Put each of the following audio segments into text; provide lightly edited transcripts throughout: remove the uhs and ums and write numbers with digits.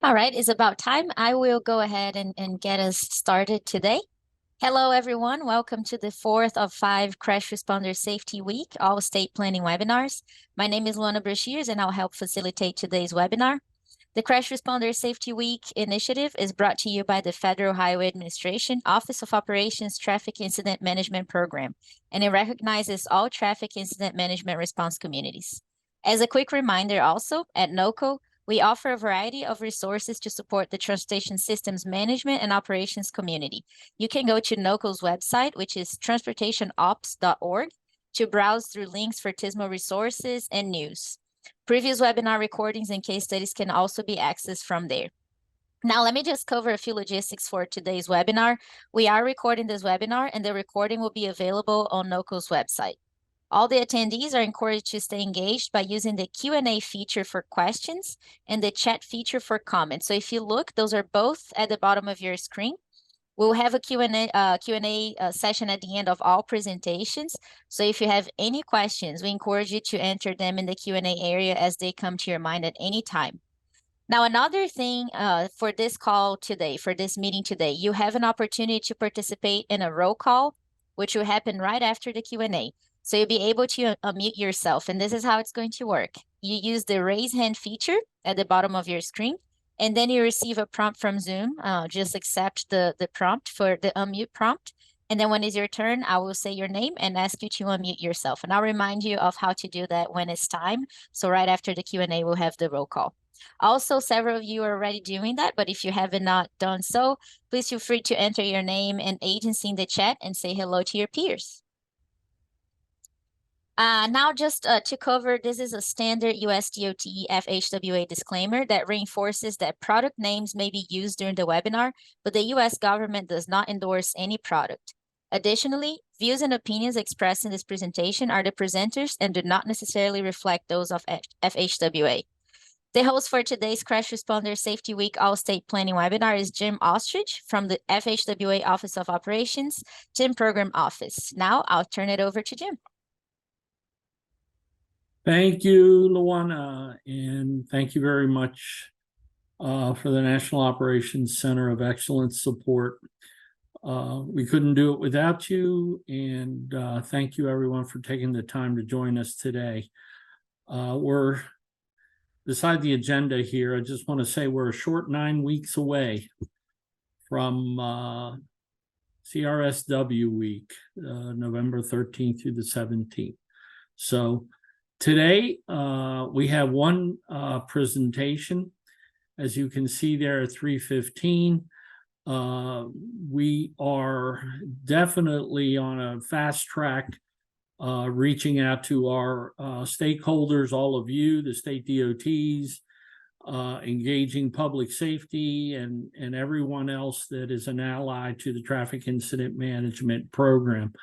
All right, it's about time. I will go ahead and get us started today. Hello, everyone. Welcome to the fourth of 5 Crash Responder Safety Week, all state planning webinars. My name is Luana Brashears, and I'll help facilitate today's webinar. The Crash Responder Safety Week initiative is brought to you by the Federal Highway Administration Office of Operations Traffic Incident Management Program, and it recognizes all traffic incident management response communities. As a quick reminder also, at NOCO, we offer a variety of resources to support the transportation systems management and operations community. You can go to NOCO's website, which is transportationops.org, to browse through links for TISMO resources and news. Previous webinar recordings and case studies can also be accessed from there. Now, let me just cover a few logistics for today's webinar. We are recording this webinar, and the recording will be available on NOCO's website. All the attendees are encouraged to stay engaged by using the Q&A feature for questions and the chat feature for comments. So if you look, those are both at the bottom of your screen. We'll have a Q&A session at the end of all presentations. So if you have any questions, we encourage you to enter them in the Q&A area as they come to your mind at any time. Now, another thing for this call today, for this meeting today, you have an opportunity to participate in a roll call, which will happen right after the Q&A. So you'll be able to unmute yourself, and this is how it's going to work. You use the raise hand feature at the bottom of your screen, and then you receive a prompt from Zoom. Just accept the prompt for the unmute prompt. And then when it's your turn, I will say your name and ask you to unmute yourself. And I'll remind you of how to do that when it's time. So right after the Q&A, we'll have the roll call. Also, several of you are already doing that, but if you have not done so, please feel free to enter your name and agency in the chat and say hello to your peers. Now just to cover, this is a standard US DOT FHWA disclaimer that reinforces that product names may be used during the webinar, but the US government does not endorse any product. Additionally, views and opinions expressed in this presentation are the presenters and do not necessarily reflect those of FHWA. The host for today's Crash Responder Safety Week All-State Planning webinar is Jim Ostrich from the FHWA Office of Operations, TIM Program Office. Now I'll turn it over to Jim. Thank you, Luana, and thank you very much for the National Operations Center of Excellence support. We couldn't do it without you, and thank you everyone for taking the time to join us today. We're beside the agenda here. I just want to say we're a short 9 weeks away from CRSW week, November 13th through the 17th. So today, we have one presentation. As you can see there at 3:15, we are definitely on a fast track, reaching out to our stakeholders, all of you, the state DOTs, engaging public safety and everyone else that is an ally to the Traffic Incident Management Program.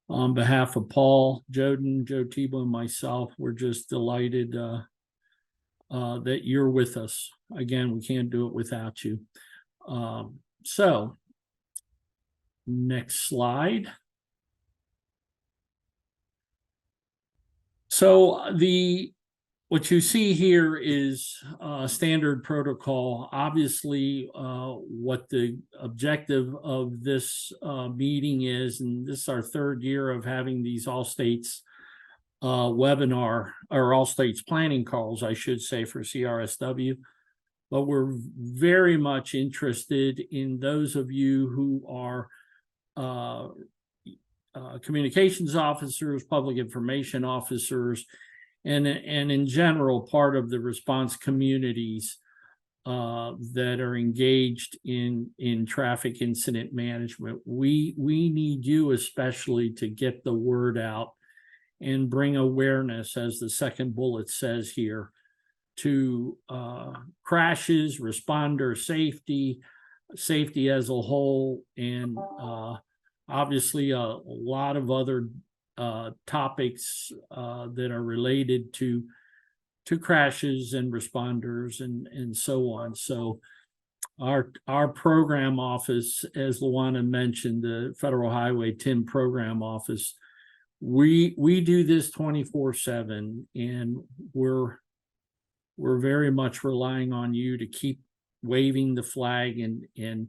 On behalf of Paul, Joden, Joe Tebow, and myself, we're just delighted that you're with us. Again, we can't do it without you. So, next slide. So what you see here is standard protocol. Obviously, what the objective of this meeting is, and this is our third year of having these all states webinar, or all states planning calls, I should say, for CRSW. But we're very much interested in those of you who are communications officers, public information officers, and in general, part of the response communities that are engaged in traffic incident management. We need you especially to get the word out and bring awareness, as the second bullet says here, to crashes, responder safety, safety as a whole, and obviously a lot of other topics that are related to crashes and responders and so on. So our program office, as Luana mentioned, the Federal Highway TIM program office, we do this 24/7, and we're very much relying on you to keep waving the flag and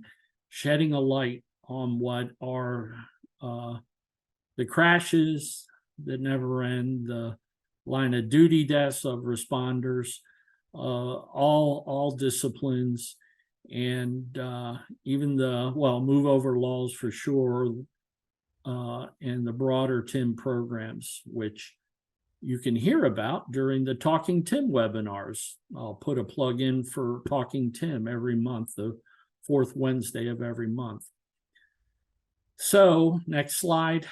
shedding a light on what are the crashes that never end, the line of duty deaths of responders, all disciplines, and even the move over laws for sure, and the broader TIM programs, which you can hear about during the Talking Tim webinars. I'll put a plug in for Talking Tim every month, the fourth Wednesday of every month. So next slide.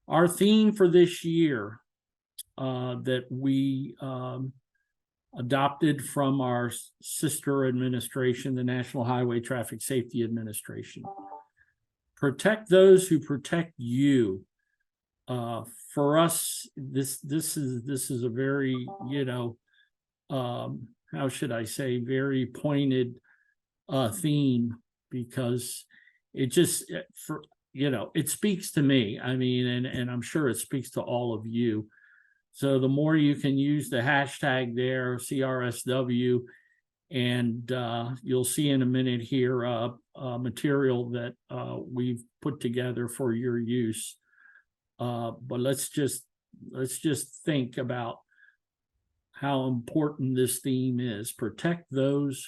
Our theme for this year that we adopted from our sister administration, the National Highway Traffic Safety Administration. Protect those who protect you. For us, this is a very, how should I say, very pointed theme, because it just, it speaks to me. I mean, and I'm sure it speaks to all of you. So the more you can use the hashtag there, CRSW, and you'll see in a minute here material that we've put together for your use. But let's just think about how important this theme is. Protect those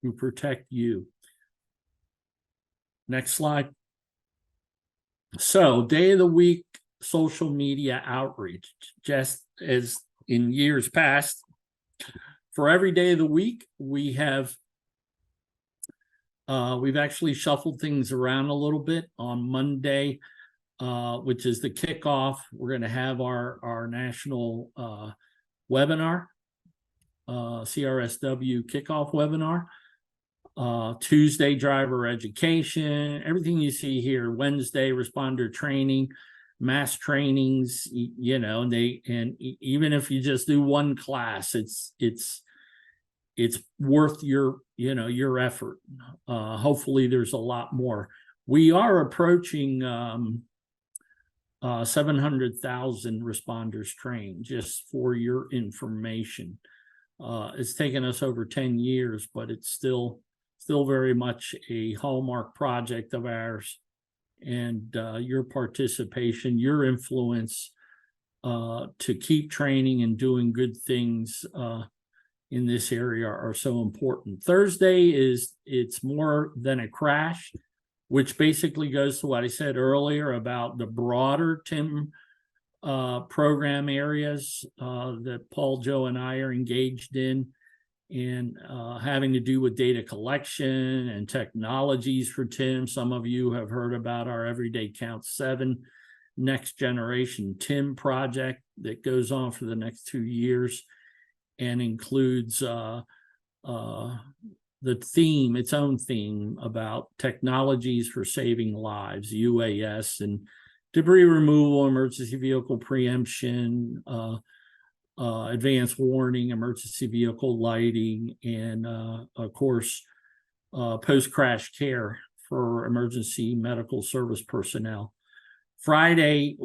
who protect you. Next slide. So, day of the week social media outreach, just as in years past. For every day of the week, we have we've actually shuffled things around a little bit. On Monday, which is the kickoff, we're going to have our national webinar, CRSW kickoff webinar. Tuesday, driver education, everything you see here. Wednesday, responder training, mass trainings, and even if you just do one class, it's worth your effort. Hopefully there's a lot more. We are approaching 700,000 responders trained, just for your information. It's taken us over 10 years, but it's still very much a hallmark project of ours. And your participation, your influence to keep training and doing good things in this area are so important. Thursday it's more than a crash, which basically goes to what I said earlier about the broader TIM program areas that Paul, Joe, and I are engaged in, and having to do with data collection and technologies for TIM. Some of you have heard about our Everyday Count 7 next generation TIM project that goes on for the next 2 years and includes the theme, its own theme about technologies for saving lives, UAS, and debris removal, emergency vehicle preemption, advanced warning, emergency vehicle lighting, and of course, post-crash care for emergency medical service personnel. Friday,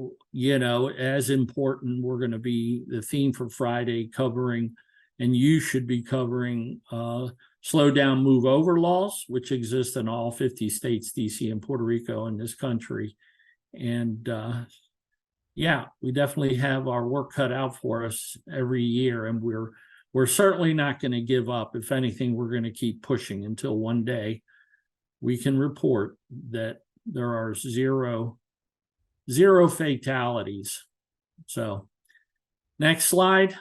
as important, we're going to be the theme for Friday covering, and you should be covering slow down, move over laws, which exist in all 50 states, DC and Puerto Rico in this country. And yeah, we definitely have our work cut out for us every year, and we're certainly not going to give up. If anything, we're going to keep pushing until one day we can report that there are zero fatalities. So next slide.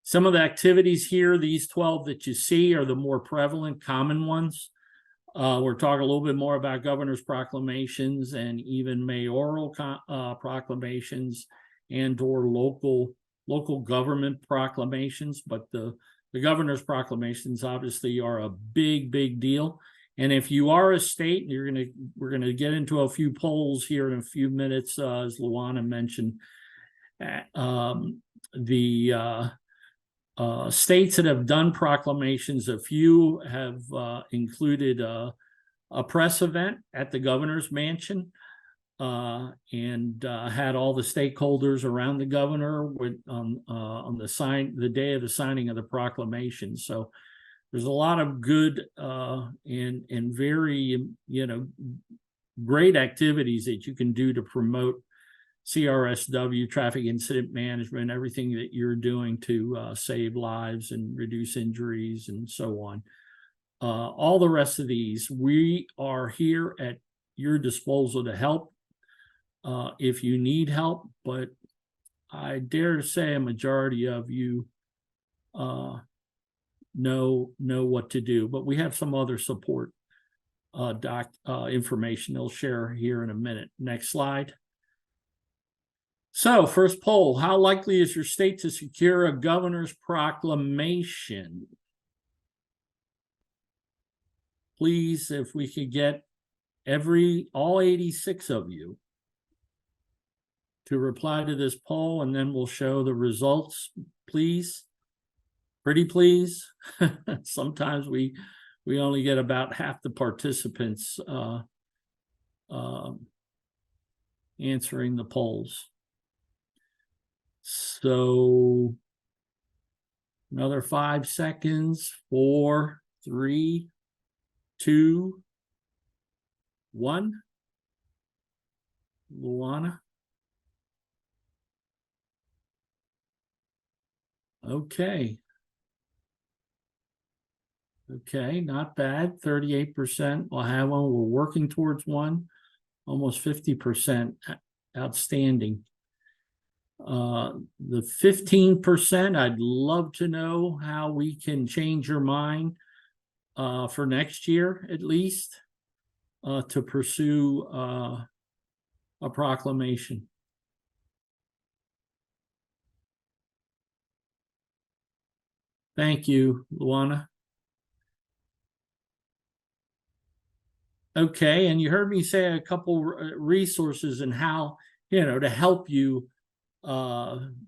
Some of the activities here, these 12 that you see, are the more prevalent, common ones. We're talking a little bit more about governor's proclamations and even mayoral proclamations and or local government proclamations. But the governor's proclamations obviously are a big deal. And if you are a state, we're gonna get into a few polls here in a few minutes, as Luana mentioned. States that have done proclamations, a few have included a press event at the governor's mansion. and had all the stakeholders around the governor on the day of the signing of the proclamation. So there's a lot of good and very great activities that you can do to promote CRSW, traffic incident management, everything that you're doing to save lives and reduce injuries and so on. All the rest of these, we are here at your disposal to help if you need help, but I dare to say a majority of you know what to do. But we have some other support information they'll share here in a minute. Next slide. So, first poll, how likely is your state to secure a governor's proclamation? Please, if we could get all 86 of you to reply to this poll, and then we'll show the results, please. Pretty please. Sometimes we only get about half the participants answering the polls. So another 5 seconds. 4, 3, 2, 1. Luana. Okay. Okay, not bad. 38% will have one. We're working towards one. Almost 50%. Outstanding. The 15%, I'd love to know how we can change your mind for next year, at least, to pursue a proclamation. Thank you, Luana. Okay, and you heard me say a couple resources and how, to help you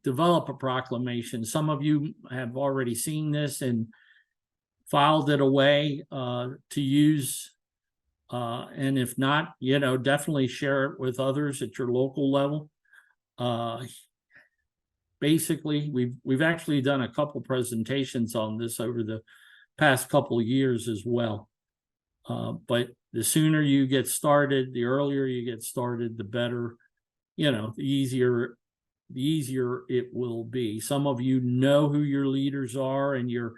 develop a proclamation. Some of you have already seen this and filed it away to use. And if not, definitely share it with others at your local level. Basically, we've actually done a couple presentations on this over the past couple of years as well. But the sooner you get started, the earlier you get started, the better, the easier it will be. Some of you know who your leaders are and your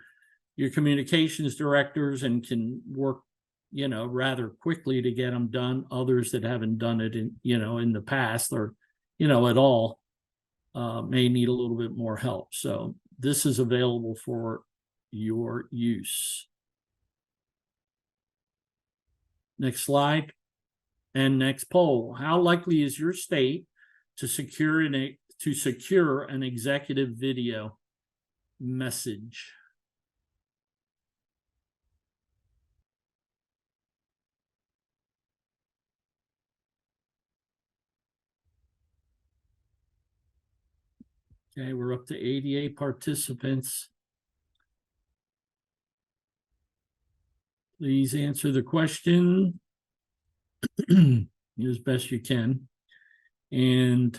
communications directors and can work, rather quickly to get them done. Others that haven't done it in the past or, at all, may need a little bit more help. So this is available for your use. Next slide. And next poll. How likely is your state to secure an executive video message? Okay, we're up to 88 participants. Please answer the question as best you can. And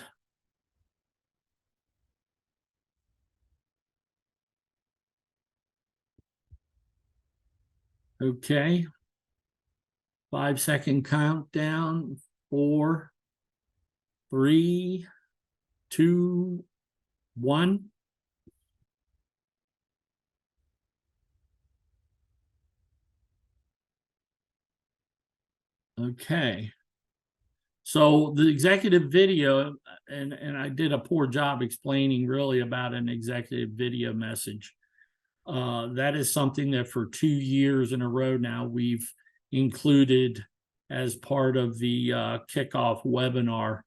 okay, 5-second countdown. 4, 3, 2, 1. Okay. So the executive video, and I did a poor job explaining really about an executive video message. That is something that for 2 years in a row now we've included as part of the kickoff webinar,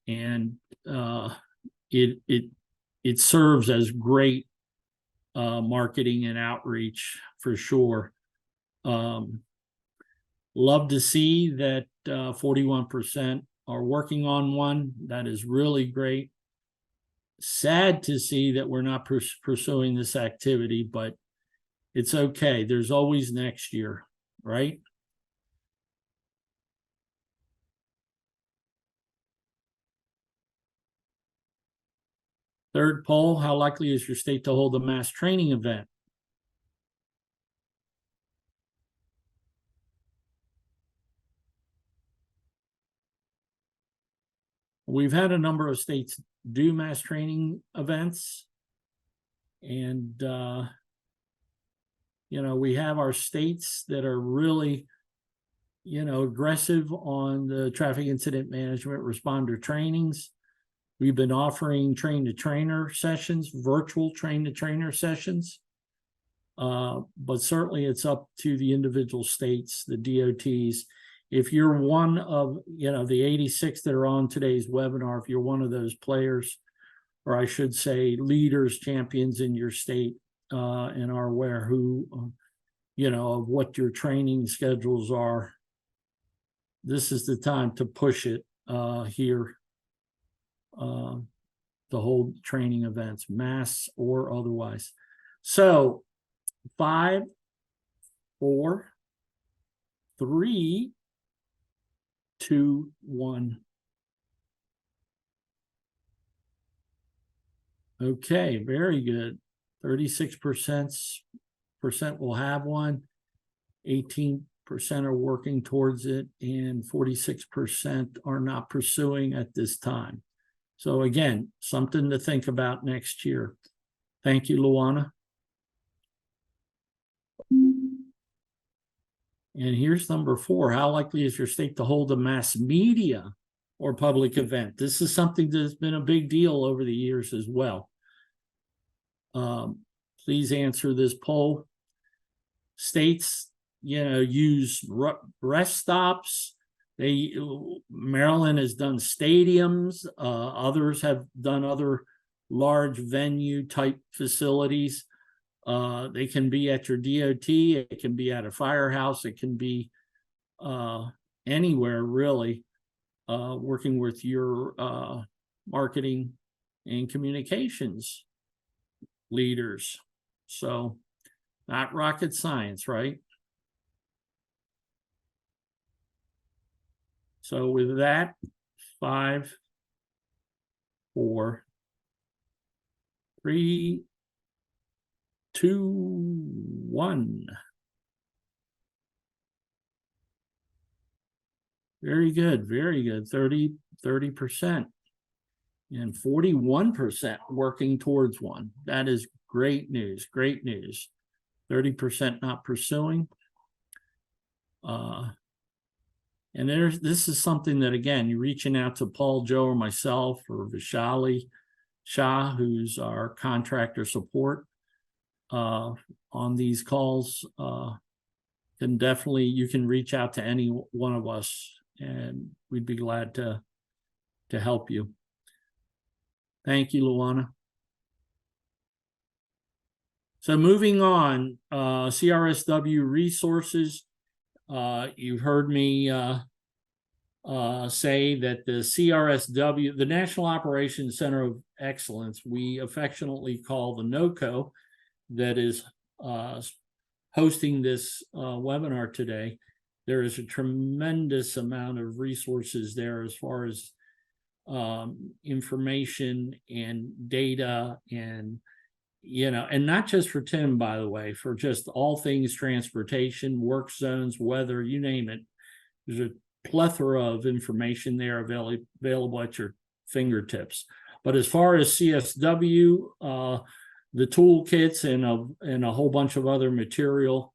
and it serves as great marketing and outreach for sure. Love to see that 41% are working on one. That is really great. Sad to see that we're not pursuing this activity, but it's okay. There's always next year, right? Third poll, how likely is your state to hold a mass training event? We've had a number of states do mass training events. And, we have our states that are really, aggressive on the traffic incident management responder trainings. We've been offering train-to-trainer sessions, virtual train-to-trainer sessions. But certainly it's up to the individual states, the DOTs. If you're one of, the 86 that are on today's webinar, if you're one of those players, or I should say leaders, champions in your state, and are aware who, of what your training schedules are, this is the time to push it here, to hold training events, mass or otherwise. So 5, 4, 3, 2, 1. Okay, very good. 36% will have one, 18% are working towards it, and 46% are not pursuing at this time. So again, something to think about next year. Thank you, Luana. And here's number 4. How likely is your state to hold a mass media or public event? This is something that's been a big deal over the years as well. Please answer this poll. States, use rest stops. Maryland has done stadiums. Others have done other large venue type facilities. They can be at your DOT. It can be at a firehouse. It can be anywhere really, working with your marketing and communications leaders. So not rocket science, right? So with that, 5, 4, 3, 2, 1. Very good, very good. 30%. And 41% working towards one. That is great news, great news. 30% not pursuing. And this is something that, again, you're reaching out to Paul, Joe, or myself, or Vishali Shah, who's our contractor support on these calls. You can reach out to any one of us, and we'd be glad to help you. Thank you, Luana. So moving on, CRSW resources. You've heard me say that the CRSW, the National Operations Center of Excellence, we affectionately call the NOCO, that is hosting this webinar today. There is a tremendous amount of resources there as far as information and data, and and not just for Tim, by the way, for just all things transportation, work zones, weather, you name it. There's a plethora of information there available at your fingertips. But as far as CSW, the toolkits and a whole bunch of other material,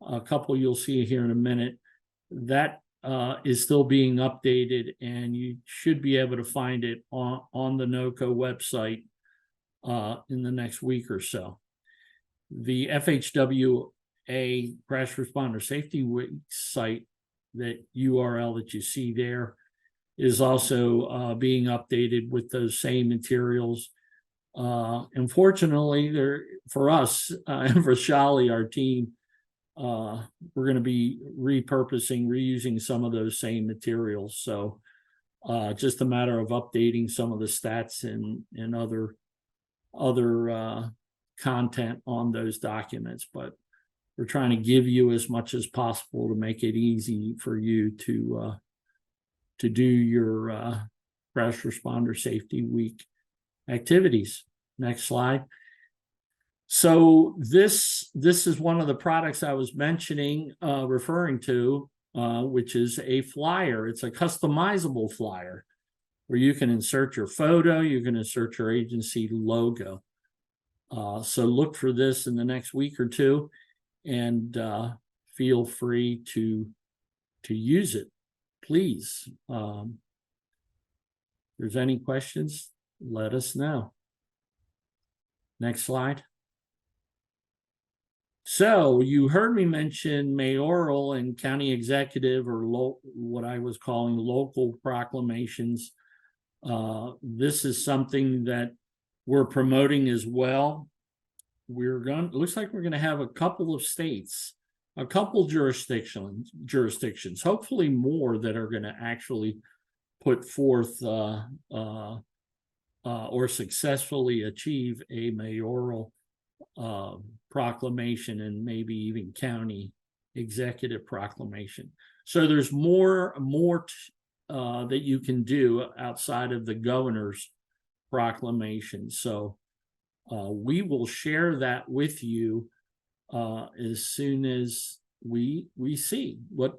a couple you'll see here in a minute, that is still being updated, and you should be able to find it on the NOCO website in the next week or so. The FHWA Crash Responder Safety Week site, that URL that you see there, is also being updated with those same materials. Unfortunately, for us and for Shali, our team, we're going to be reusing some of those same materials. So just a matter of updating some of the stats and other content on those documents. But we're trying to give you as much as possible to make it easy for you to do your Crash Responder Safety Week activities. Next slide. So this is one of the products I was mentioning, referring to, which is a flyer. It's a customizable flyer where you can insert your photo, you can insert your agency logo. So look for this in the next week or two, and feel free to use it, please. If there's any questions, let us know. Next slide. So you heard me mention mayoral and county executive, or what I was calling local proclamations. This is something that we're promoting as well. Looks like we're going to have a couple of states, a couple jurisdictions, hopefully more, that are going to actually put forth or successfully achieve a mayoral proclamation, and maybe even county executive proclamation. So there's more that you can do outside of the governor's proclamation. So we will share that with you as soon as we see what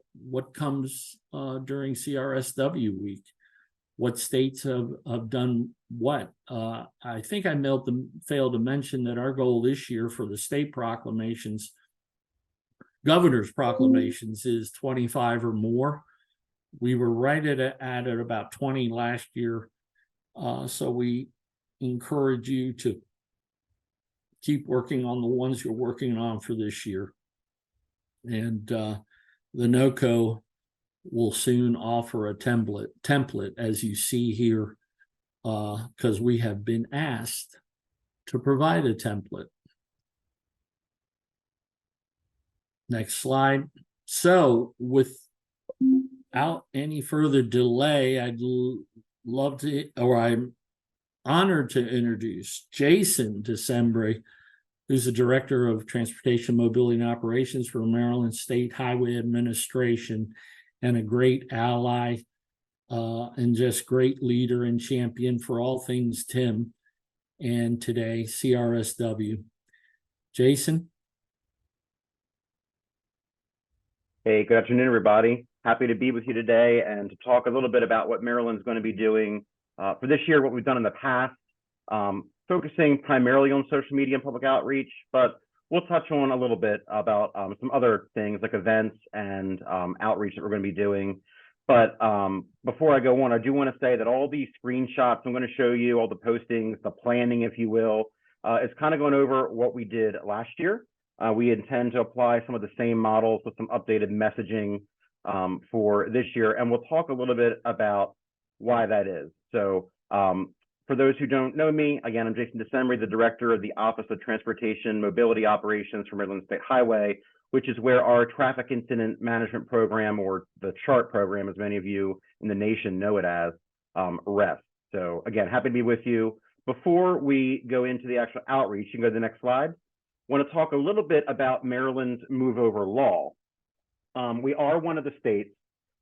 comes during CRSW week. What states have done what. I think I failed to mention that our goal this year for the state proclamations, governor's proclamations, is 25 or more. We were right at about 20 last year. So we encourage you to keep working on the ones you're working on for this year. And the NOCO will soon offer a template, as you see here, because we have been asked to provide a template. Next slide. So without any further delay, I'm honored to introduce Jason Decembre, who's the Director of Transportation, Mobility, and Operations for Maryland State Highway Administration, and a great ally and just great leader and champion for all things TIM, and today CRSW. Jason? Hey, good afternoon, everybody. Happy to be with you today and to talk a little bit about what Maryland's going to be doing for this year, what we've done in the past, focusing primarily on social media and public outreach, but we'll touch on a little bit about some other things like events and outreach that we're going to be doing. But before I go on, I do want to say that all these screenshots I'm going to show you, all the postings, the planning, if you will, is kind of going over what we did last year. We intend to apply some of the same models with some updated messaging for this year, and we'll talk a little bit about why that is. So for those who don't know me, again, I'm Jason Decembre, the Director of the Office of Transportation Mobility Operations for Maryland State Highway, which is where our Traffic Incident Management Program, or the CHART program, as many of you in the nation know it as, rests. So again, happy to be with you. Before we go into the actual outreach, you can go to the next slide. I want to talk a little bit about Maryland's move over law. We are one of the states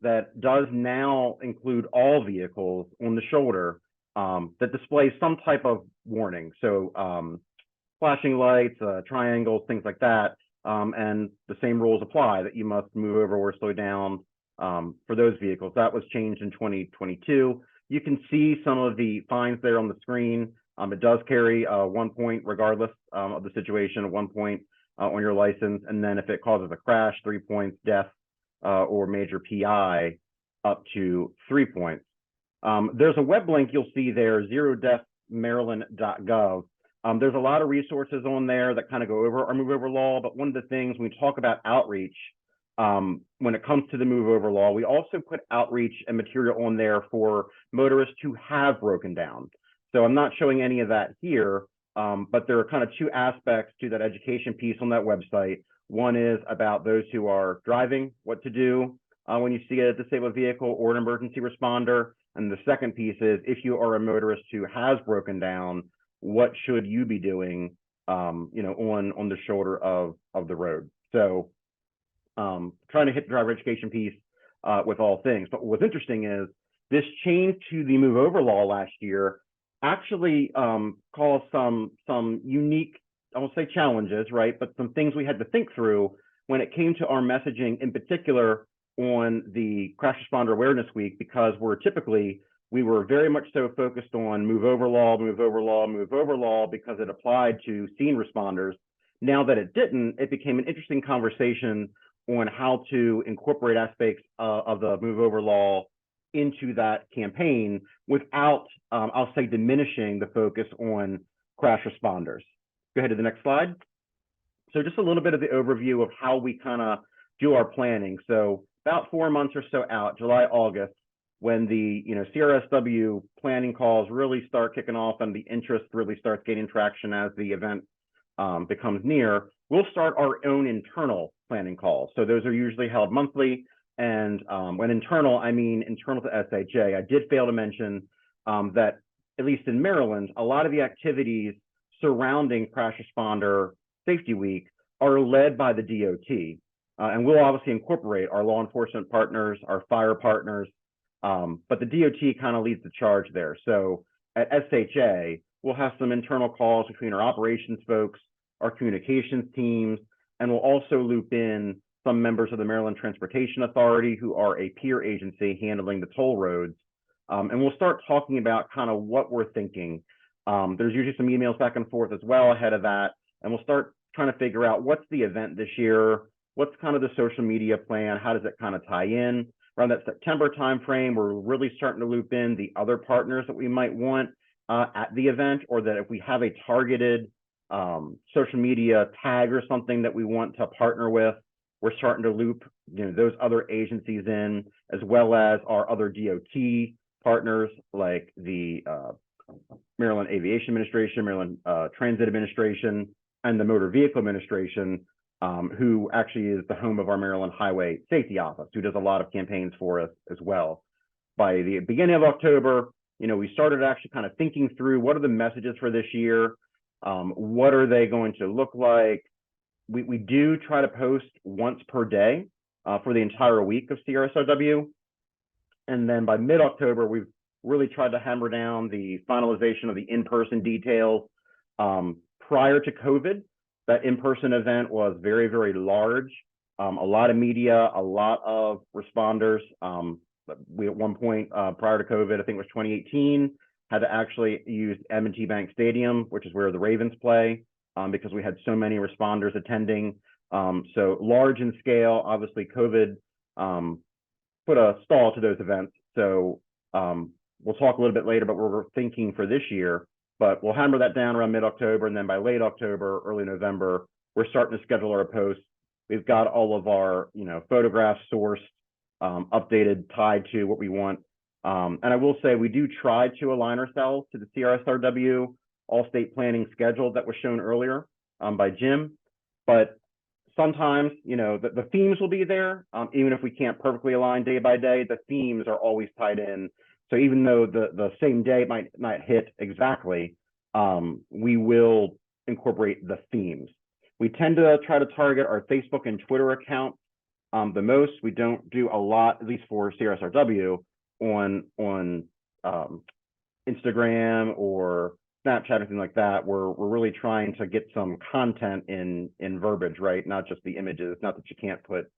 that does now include all vehicles on the shoulder that displays some type of warning. So flashing lights, triangles, things like that. And the same rules apply, that you must move over or slow down for those vehicles. That was changed in 2022. You can see some of the fines there on the screen. It does carry 1 point regardless of the situation, 1 point on your license. And then if it causes a crash, 3 points, death or major PI, up to 3 points. There's a web link you'll see there, zerodeathmaryland.gov. There's a lot of resources on there that kind of go over our move over law, but one of the things when we talk about outreach, when it comes to the move over law, we also put outreach and material on there for motorists who have broken down. So I'm not showing any of that here, but there are kind of two aspects to that education piece on that website. One is about those who are driving, what to do when you see a disabled vehicle or an emergency responder. And the second piece is, if you are a motorist who has broken down, what should you be doing, on the shoulder of the road? So trying to hit the driver education piece with all things. But what's interesting is this change to the move over law last year actually caused some unique, I won't say challenges, right, but some things we had to think through when it came to our messaging, in particular on the Crash Responder Awareness Week, because we were very much so focused on move over law, move over law, move over law, because it applied to scene responders. Now that it didn't, it became an interesting conversation on how to incorporate aspects of the move over law into that campaign without, I'll say, diminishing the focus on crash responders. Go ahead to the next slide. So just a little bit of the overview of how we kind of do our planning. So about 4 months or so out, July, August, when the CRSW planning calls really start kicking off and the interest really starts gaining traction as the event becomes near, we'll start our own internal planning calls. So those are usually held monthly. And when internal, I mean internal to SHA. I did fail to mention that, at least in Maryland, a lot of the activities surrounding Crash Responder Safety Week are led by the DOT. And we'll obviously incorporate our law enforcement partners, our fire partners, but the DOT kind of leads the charge there. So at SHA, we'll have some internal calls between our operations folks, our communications teams, and we'll also loop in some members of the Maryland Transportation Authority, who are a peer agency handling the toll roads. And we'll start talking about kind of what we're thinking. There's usually some emails back and forth as well ahead of that. And we'll start trying to figure out what's the event this year, what's kind of the social media plan, how does it kind of tie in. Around that September timeframe, we're really starting to loop in the other partners that we might want at the event, or that if we have a targeted social media tag or something that we want to partner with, we're starting to loop those other agencies in, as well as our other DOT partners like the Maryland Aviation Administration, Maryland Transit Administration, and the Motor Vehicle Administration, who actually is the home of our Maryland Highway Safety Office, who does a lot of campaigns for us as well. By the beginning of October, we started actually kind of thinking through what are the messages for this year, what are they going to look like. We do try to post once per day for the entire week of CRSW. And then by mid-October, we've really tried to hammer down the finalization of the in-person details. Prior to COVID, that in-person event was very, very large. A lot of media, a lot of responders. We at one point prior to COVID, I think it was 2018, had to actually use M&T Bank Stadium, which is where the Ravens play, because we had so many responders attending. So large in scale. Obviously, COVID put a stall to those events. So we'll talk a little bit later about what we're thinking for this year, but we'll hammer that down around mid-October, and then by late October, early November, we're starting to schedule our posts. We've got all of our photographs sourced, updated, tied to what we want. And I will say we do try to align ourselves to the CRSW all-state planning schedule that was shown earlier by Jim, but sometimes the themes will be there. Even if we can't perfectly align day by day, the themes are always tied in. So even though the same day might not hit exactly, we will incorporate the themes. We tend to try to target our Facebook and Twitter accounts the most. We don't do a lot, at least for CRSRW, on Instagram or Snapchat, anything like that. We're really trying to get some content in verbiage, right? Not just the images. Not that you can't put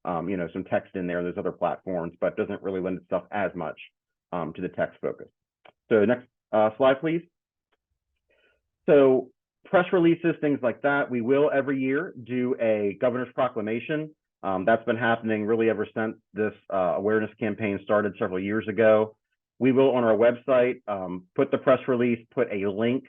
some text in there. There's other platforms, but doesn't really lend itself as much to the text focus. So next slide, please. So press releases, things like that. We will every year do a governor's proclamation. That's been happening really ever since this awareness campaign started several years ago. We will, on our website, put the press release, put a link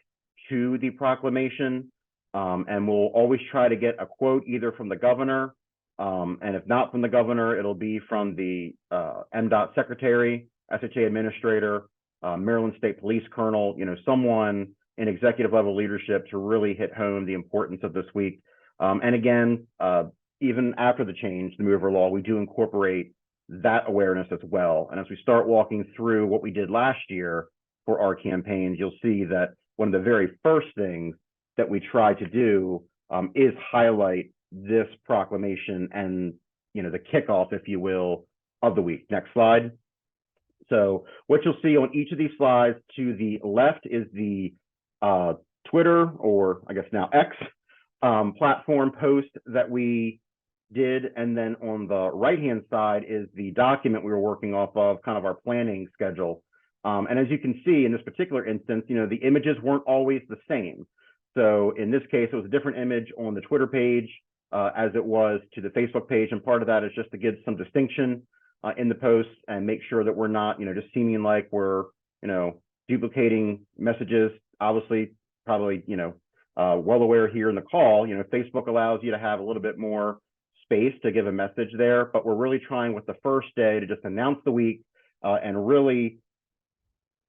to the proclamation, and we'll always try to get a quote either from the governor, and if not from the governor, it'll be from the MDOT secretary, SHA administrator, Maryland State Police colonel, someone in executive level leadership to really hit home the importance of this week. And again, even after the change, the move over law, we do incorporate that awareness as well. And as we start walking through what we did last year for our campaigns, you'll see that one of the very first things that we try to do is highlight this proclamation and the kickoff, if you will, of the week. Next slide. So what you'll see on each of these slides, to the left is the Twitter, or I guess now X, platform post that we did. And then on the right-hand side is the document we were working off of, kind of our planning schedule. And as you can see in this particular instance, the images weren't always the same. So in this case, it was a different image on the Twitter page as it was to the Facebook page. And part of that is just to give some distinction in the posts and make sure that we're not, just seeming like we're, duplicating messages. Obviously, probably, well aware here in the call, Facebook allows you to have a little bit more space to give a message there, but we're really trying with the first day to just announce the week and really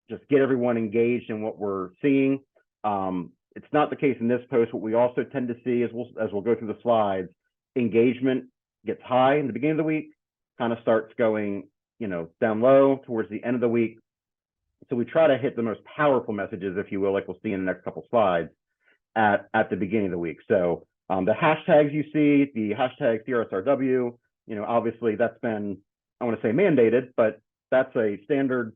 just get everyone engaged in what we're seeing. It's not the case in this post. What we also tend to see, as we'll go through the slides, engagement gets high in the beginning of the week, kind of starts going, down low towards the end of the week. So we try to hit the most powerful messages, if you will, like we'll see in the next couple slides at the beginning of the week. So the hashtags you see, the hashtag CRSW, obviously that's been, I want to say mandated, but that's a standard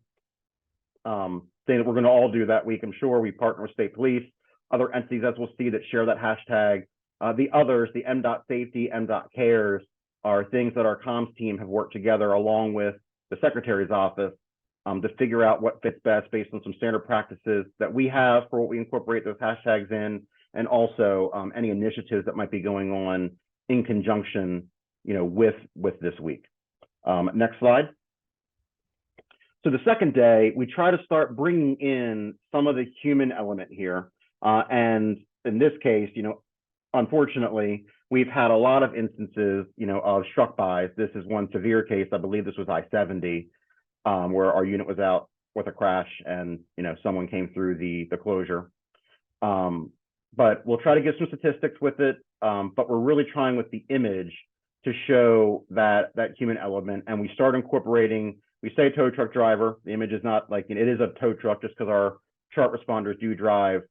thing that we're going to all do that week. I'm sure we partner with state police, other entities, as we'll see, that share that hashtag. The others, the M.Dot Safety, M.Dot Cares, are things that our comms team have worked together along with the Secretary's office to figure out what fits best based on some standard practices that we have for what we incorporate those hashtags in, and also any initiatives that might be going on in conjunction, with this week. Next slide. So the second day, we try to start bringing in some of the human element here. And in this case, unfortunately, we've had a lot of instances, of struck-bys. This is one severe case. I believe this was I-70, where our unit was out with a crash and, someone came through the closure. But we'll try to get some statistics with it. But we're really trying with the image to show that human element. And we start incorporating, we say tow truck driver. The image is not like, it is a tow truck just because our chart responders do drive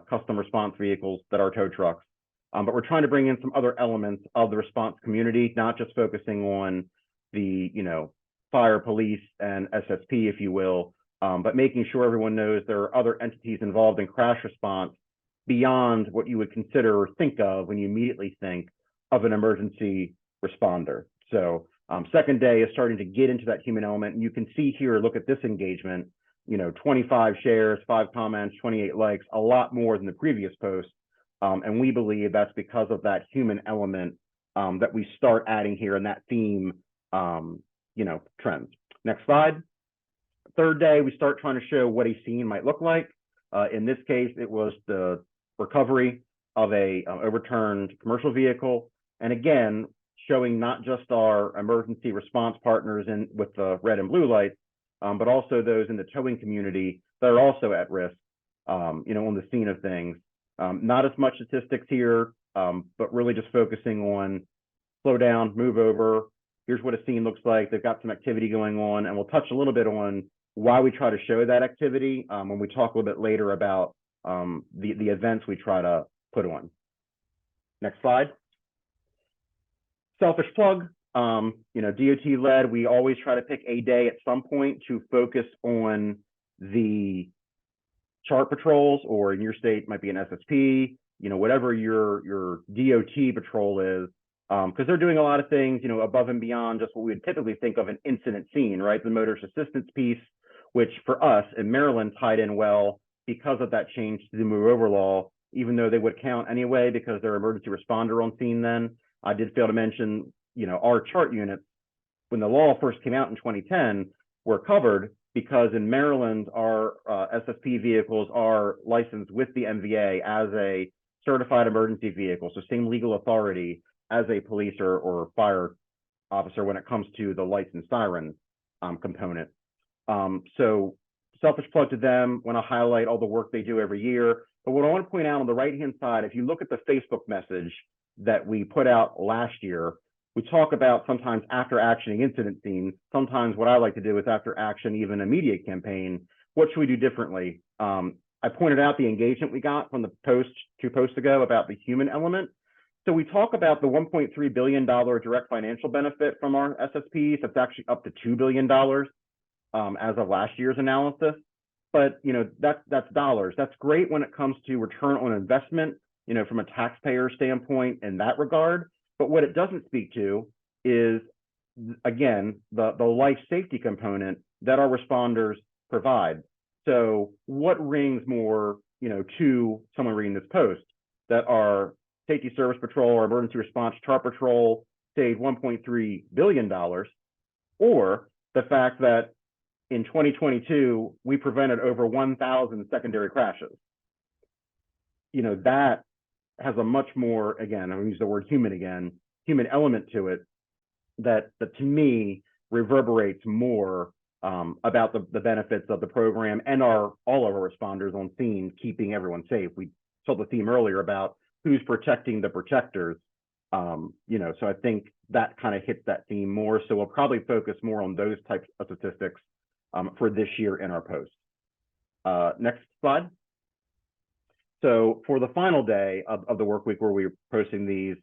custom response vehicles that are tow trucks. But we're trying to bring in some other elements of the response community, not just focusing on the, fire, police, and SSP, if you will, but making sure everyone knows there are other entities involved in crash response beyond what you would consider or think of when you immediately think of an emergency responder. So second day is starting to get into that human element. And you can see here, look at this engagement, 25 shares, 5 comments, 28 likes, a lot more than the previous post. And we believe that's because of that human element that we start adding here, and that theme, trends. Next slide. Third day, we start trying to show what a scene might look like. In this case, it was the recovery of a overturned commercial vehicle. And again, showing not just our emergency response partners with the red and blue lights, but also those in the towing community that are also at risk, on the scene of things. Not as much statistics here, but really just focusing on slow down, move over. Here's what a scene looks like. They've got some activity going on, and we'll touch a little bit on why we try to show that activity when we talk a little bit later about the events we try to put on. Next slide. Selfish plug. DOT led. We always try to pick a day at some point to focus on the chart patrols, or in your state might be an SSP, whatever your DOT patrol is, because they're doing a lot of things, above and beyond just what we would typically think of an incident scene, right? The motorist assistance piece, which for us in Maryland tied in well because of that change to the move over law, even though they would count anyway because they're emergency responder on scene then. I did fail to mention, our chart units, when the law first came out in 2010, were covered because in Maryland, our SSP vehicles are licensed with the MVA as a certified emergency vehicle. So same legal authority as a police or fire officer when it comes to the lights and siren component. So selfish plug to them. Want to highlight all the work they do every year. But what I want to point out on the right-hand side, if you look at the Facebook message that we put out last year, we talk about sometimes after actioning incident scenes. Sometimes what I like to do is after action, even a media campaign. What should we do differently? I pointed out the engagement we got from the post 2 posts ago about the human element. So we talk about the $1.3 billion direct financial benefit from our SSPs. That's actually up to $2 billion. as of last year's analysis. But that's dollars. That's great when it comes to return on investment, from a taxpayer standpoint in that regard. But what it doesn't speak to is, again, the life safety component that our responders provide. So what rings more, to someone reading this post, that our Safety Service Patrol or Emergency Response Chart Patrol saved $1.3 billion, or the fact that in 2022, we prevented over 1,000 secondary crashes. That has a much more, again, I'm going to use the word human again, human element to it, that to me reverberates more about the benefits of the program and all of our responders on scene, keeping everyone safe. We saw the theme earlier about who's protecting the protectors. So I think that kind of hits that theme more. So we'll probably focus more on those types of statistics for this year in our post. Next slide. So for the final day of the work week where we were posting these,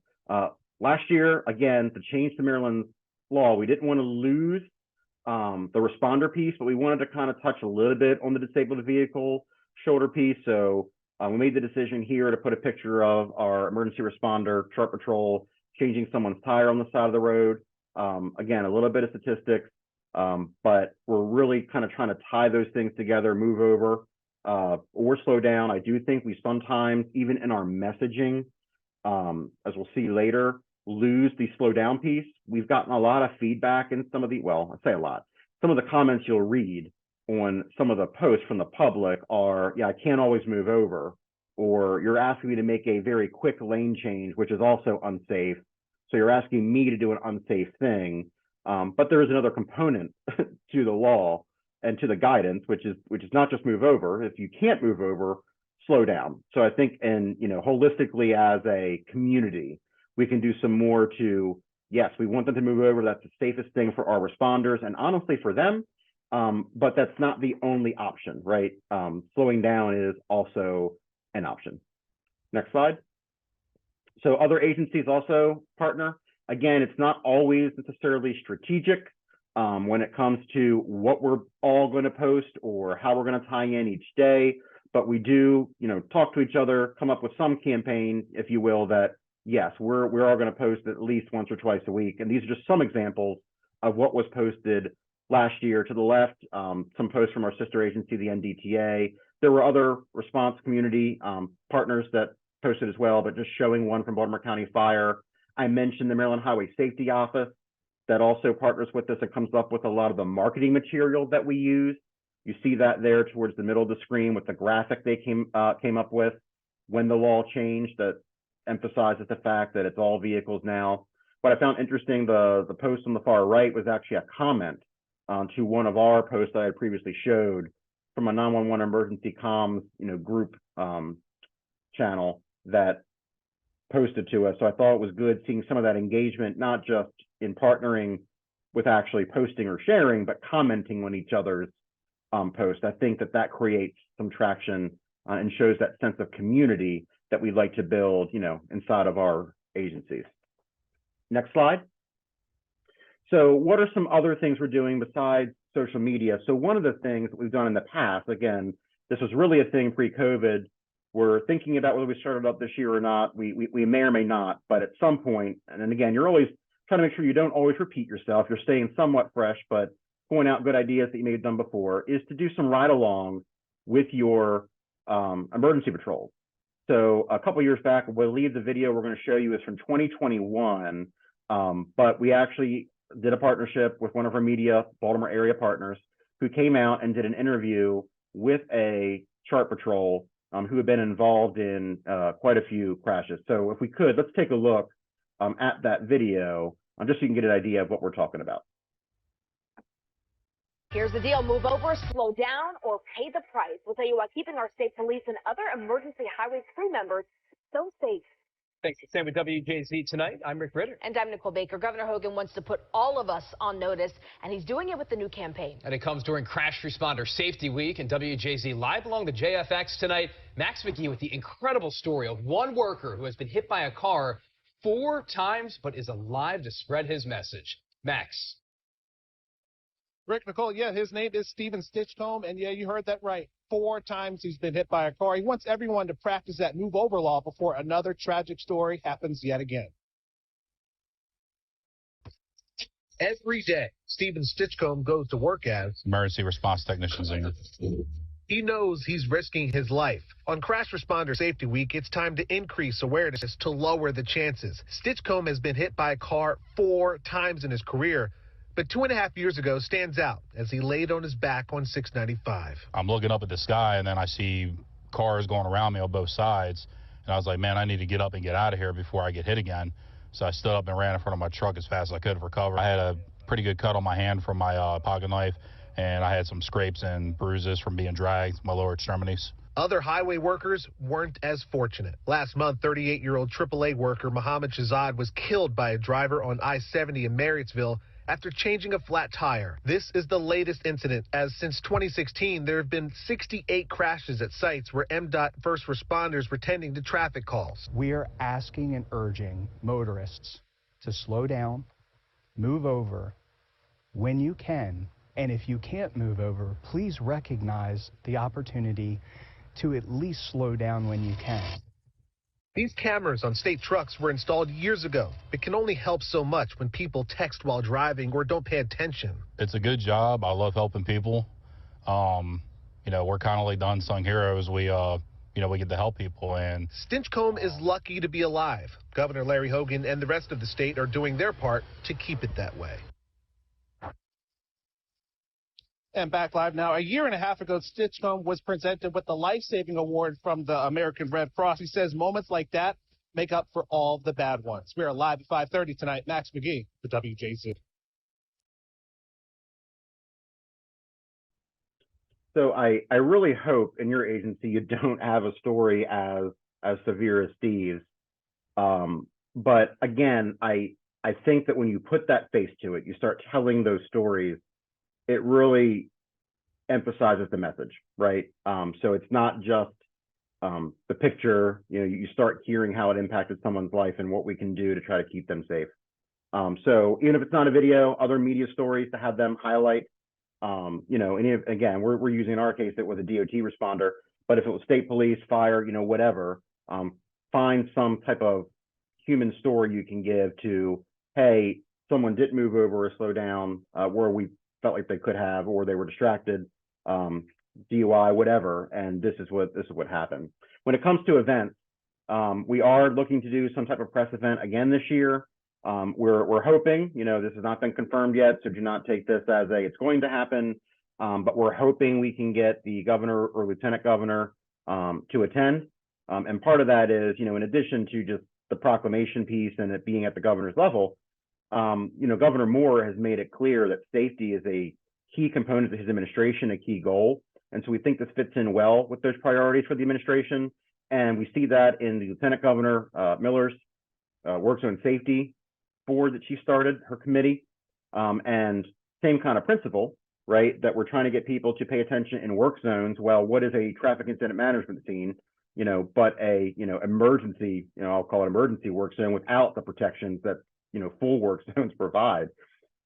last year, again, to change the Maryland law, we didn't want to lose the responder piece, but we wanted to kind of touch a little bit on the disabled vehicle shoulder piece. So we made the decision here to put a picture of our emergency responder chart patrol changing someone's tire on the side of the road. Again, a little bit of statistics, but we're really kind of trying to tie those things together, move over or slow down. I do think we sometimes, even in our messaging, as we'll see later, lose the slow down piece. We've gotten a lot of feedback in some of the, well, I say a lot, some of the comments you'll read on some of the posts from the public are, yeah, I can't always move over, or you're asking me to make a very quick lane change, which is also unsafe. So you're asking me to do an unsafe thing. But there is another component to the law and to the guidance, which is not just move over. If you can't move over, slow down. So I think, and holistically as a community, we can do some more to, yes, we want them to move over. That's the safest thing for our responders and honestly for them. But that's not the only option, right? Slowing down is also an option. Next slide. So other agencies also partner. Again, it's not always necessarily strategic when it comes to what we're all going to post or how we're going to tie in each day. But we do, talk to each other, come up with some campaign, if you will, that yes, we're all going to post at least once or twice a week. And these are just some examples of what was posted last year. To the left, some posts from our sister agency, the NDTA. There were other response community partners that posted as well, but just showing one from Baltimore County Fire. I mentioned the Maryland Highway Safety Office that also partners with us and comes up with a lot of the marketing material that we use. You see that there towards the middle of the screen with the graphic they came up with when the law changed that emphasizes the fact that it's all vehicles now. What I found interesting, the post on the far right was actually a comment to one of our posts that I had previously showed from a 911 emergency comms group channel that posted to us. So I thought it was good seeing some of that engagement, not just in partnering with actually posting or sharing, but commenting on each other's posts. I think that creates some traction and shows that sense of community that we'd like to build, inside of our agencies. Next slide. So what are some other things we're doing besides social media? So one of the things that we've done in the past, again, this was really a thing pre-COVID. We're thinking about whether we started up this year or not. We may or may not, but at some point, and then again, you're always trying to make sure you don't always repeat yourself. You're staying somewhat fresh, but point out good ideas that you may have done before, is to do some ride-alongs with your emergency patrols. So a couple years back, I believe the video we're going to show you is from 2021, but we actually did a partnership with one of our media Baltimore area partners who came out and did an interview with a chart patrol who had been involved in quite a few crashes. So if we could, let's take a look at that video, just so you can get an idea of what we're talking about. Here's the deal. Move over, slow down, or pay the price. We'll tell you why keeping our state police and other emergency highway crew members so safe. Thanks for staying with WJZ tonight. I'm Rick Ritter. And I'm Nicole Baker. Governor Hogan wants to put all of us on notice, and he's doing it with the new campaign. And it comes during Crash Responder Safety Week, and WJZ live along the JFX tonight. Max McGee with the incredible story of one worker who has been hit by a car 4 times, but is alive to spread his message. Max. Rick, Nicole, yeah, his name is Steven Stitchcomb, and yeah, you heard that right. 4 times he's been hit by a car. He wants everyone to practice that move over law before another tragic story happens yet again. Every day, Steven Stitchcomb goes to work as emergency response technicians. he knows he's risking his life. On Crash Responder Safety Week, it's time to increase awareness to lower the chances. Stitchcomb has been hit by a car 4 times in his career, but 2.5 years ago stands out as he laid on his back on 695. I'm looking up at the sky, and then I see cars going around me on both sides, and I was like, man, I need to get up and get out of here before I get hit again. So I stood up and ran in front of my truck as fast as I could for cover. I had a pretty good cut on my hand from my pocket knife, and I had some scrapes and bruises from being dragged, my lower extremities. Other highway workers weren't as fortunate. Last month, 38-year-old AAA worker Mohammed Shahzad was killed by a driver on I-70 in Marriottsville after changing a flat tire. This is the latest incident, as since 2016, there have been 68 crashes at sites where MDOT first responders were tending to traffic calls. We are asking and urging motorists to slow down, move over when you can, and if you can't move over, please recognize the opportunity to at least slow down when you can. These cameras on state trucks were installed years ago. It can only help so much when people text while driving or don't pay attention. It's a good job. I love helping people. You know, we're kind of like the unsung heroes. We get to help people. And Stitchcomb is lucky to be alive. Governor Larry Hogan and the rest of the state are doing their part to keep it that way. And back live now. A year and a half ago, Stitchcomb was presented with the life-saving award from the American Red Cross. He says moments like that make up for all the bad ones. We are live at 5:30 tonight. Max McGee for WJZ. So I really hope in your agency you don't have a story as severe as Steve's. But again, I think that when you put that face to it, you start telling those stories, it really emphasizes the message, right? So it's not just the picture, you know, you start hearing how it impacted someone's life and what we can do to try to keep them safe. So even if it's not a video, other media stories to have them highlight, you know, again, we're using in our case, it was a DOT responder, but if it was state police, fire, you know, whatever, find some type of human story you can give to, hey, someone didn't move over or slow down where we felt like they could have, or they were distracted, DUI, whatever, and this is what happened. When it comes to events, we are looking to do some type of press event again this year. We're hoping, you know, this has not been confirmed yet, so do not take this as it's going to happen, but we're hoping we can get the governor or lieutenant governor to attend, and part of that is, you know, in addition to just the proclamation piece and it being at the governor's level, you know, Governor Moore has made it clear that safety is a key component of his administration, a key goal. And so we think this fits in well with those priorities for the administration. And we see that in the Lieutenant Governor Miller's Work Zone Safety Board that she started, her committee. And same kind of principle, right, that we're trying to get people to pay attention in work zones. Well, what is a traffic incident management scene? You know, but a, you know, emergency, you know, I'll call it emergency work zone without the protections that, you know, full work zones provide.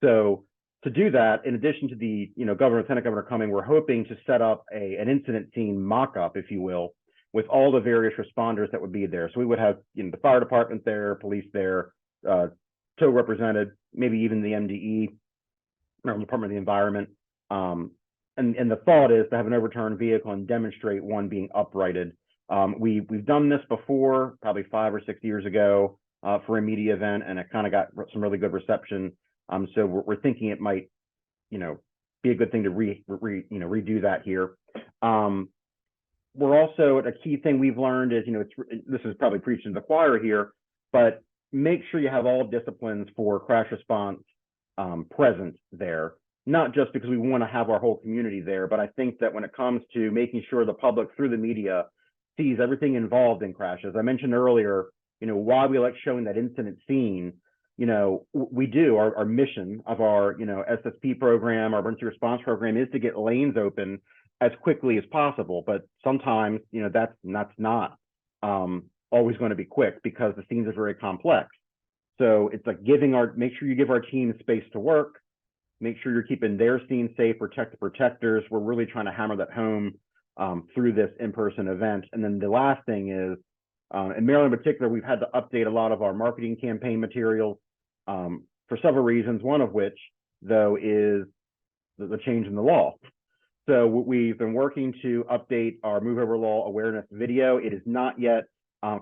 So to do that, in addition to the, you know, governor, lieutenant governor coming, we're hoping to set up an incident scene mock-up, if you will, with all the various responders that would be there. So we would have, you know, the fire department there, police there, tow represented, maybe even the MDE, Maryland Department of the Environment. And the thought is to have an overturned vehicle and demonstrate one being uprighted. We've done this before, probably 5 or 6 years ago, for a media event, and it kind of got some really good reception. So we're thinking it might, you know, be a good thing to redo that here. We're also, a key thing we've learned is, you know, this is probably preaching to the choir here, but make sure you have all disciplines for crash response present there, not just because we want to have our whole community there, but I think that when it comes to making sure the public through the media sees everything involved in crashes. I mentioned earlier, you know, why we like showing that incident scene. You know, we do, our mission of our, you know, SSP program, our emergency response program, is to get lanes open as quickly as possible. But sometimes, you know, that's not always going to be quick because the scenes are very complex. So it's like make sure you give our team space to work, make sure you're keeping their scene safe, protect the protectors. We're really trying to hammer that home through this in-person event. And then the last thing is, in Maryland in particular, we've had to update a lot of our marketing campaign materials for several reasons, one of which, though, is the change in the law. So we've been working to update our Move Over Law awareness video. It is not yet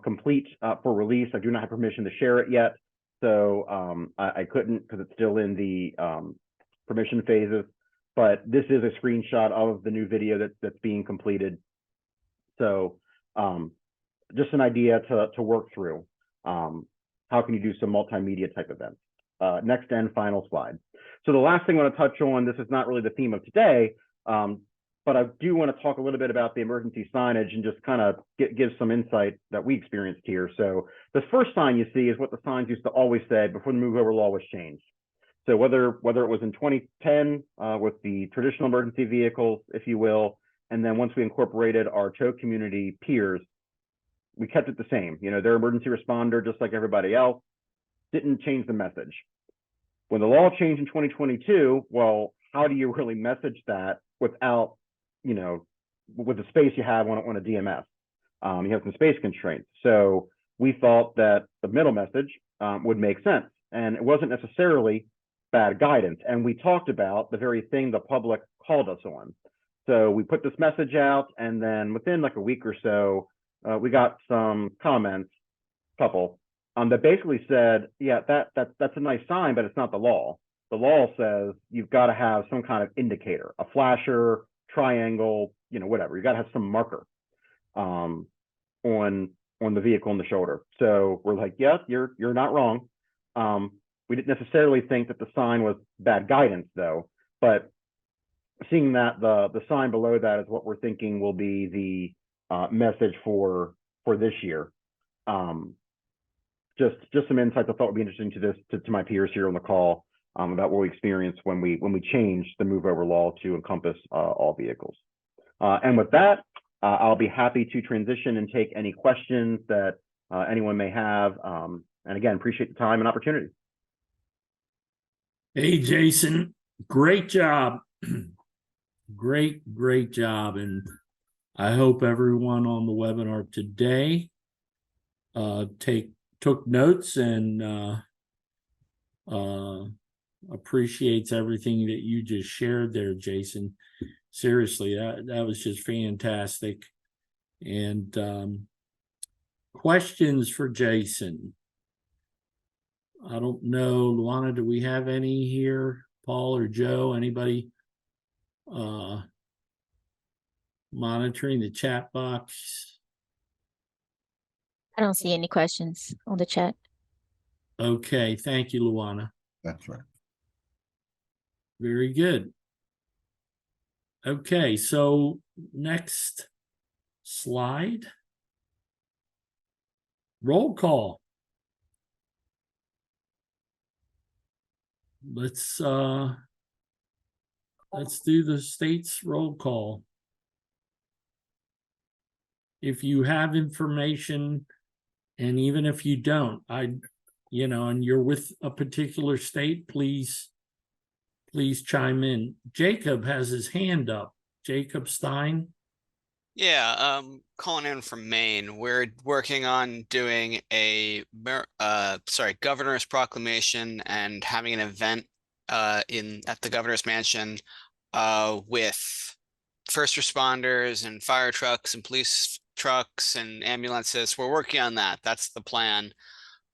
complete for release. I do not have permission to share it yet. So I couldn't because it's still in the permission phases. But this is a screenshot of the new video that's being completed. So just an idea to work through. How can you do some multimedia type events? Next and final slide. So the last thing I want to touch on, this is not really the theme of today, but I do want to talk a little bit about the emergency signage and just kind of give some insight that we experienced here. So the first sign you see is what the signs used to always say before the Move Over Law was changed. So whether it was in 2010 with the traditional emergency vehicles, if you will, and then once we incorporated our tow community peers, we kept it the same. You know, they're emergency responder just like everybody else, didn't change the message. When the law changed in 2022, well, how do you really message that without, you know, with the space you have on a DMS? You have some space constraints. So we thought that the middle message would make sense. And it wasn't necessarily bad guidance. And we talked about the very thing the public called us on. So we put this message out, and then within like a week or so, we got some comments, couple, that basically said, yeah, that's a nice sign, but it's not the law. The law says you've got to have some kind of indicator, a flasher, triangle, you know, whatever. You got to have some marker on the vehicle on the shoulder. So we're like, yes, you're not wrong. We didn't necessarily think that the sign was bad guidance, though. But seeing that the sign below that is what we're thinking will be the message for this year. Just some insights I thought would be interesting to my peers here on the call about what we experienced when we changed the Move Over Law to encompass all vehicles. And with that, I'll be happy to transition and take any questions that anyone may have. And again, appreciate the time and opportunity. Hey, Jason, great job. Great job. And I hope everyone on the webinar today took notes and appreciates everything that you just shared there, Jason. Seriously, that was just fantastic. And questions for Jason. I don't know, Luana, do we have any here? Paul or Joe, anybody monitoring the chat box? I don't see any questions on the chat. Okay, thank you, Luana. That's right. Very good. Okay, so next slide. Roll call. Let's do the state's roll call. If you have information, and even if you don't, and you're with a particular state, please chime in. Jacob has his hand up. Jacob Stein. Yeah, calling in from Maine. We're working on doing a governor's proclamation and having an event at the governor's mansion with first responders and fire trucks and police trucks and ambulances. We're working on that. That's the plan,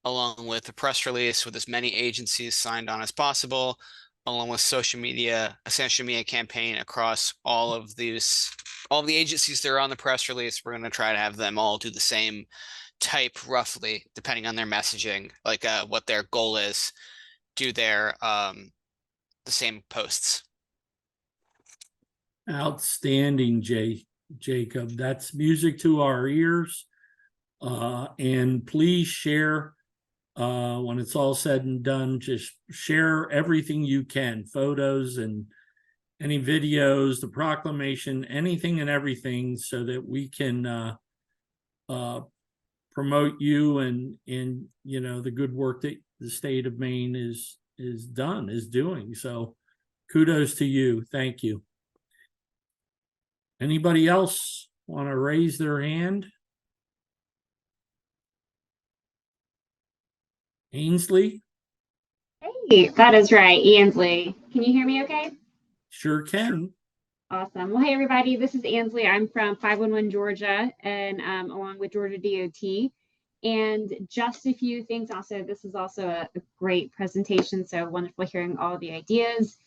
along with a press release with as many agencies signed on as possible, along with a social media campaign across all of the agencies that are on the press release. We're going to try to have them all do the same type, roughly, depending on their messaging, like what their goal is, do their the same posts. Outstanding, Jacob. That's music to our ears. And please share when it's all said and done, just share everything you can, photos and any videos, the proclamation, anything and everything, so that we can promote you and the good work that the state of Maine is doing. So Kudos to you. Thank you. Anybody else want to raise their hand? Ainsley? Hey, that is right, Ainsley. Can you hear me okay? Sure can. Awesome. Well, hey, everybody, this is Ainsley. I'm from 511 Georgia and along with Georgia DOT. And just a few things also, this is also a great presentation, so wonderful hearing all the ideas.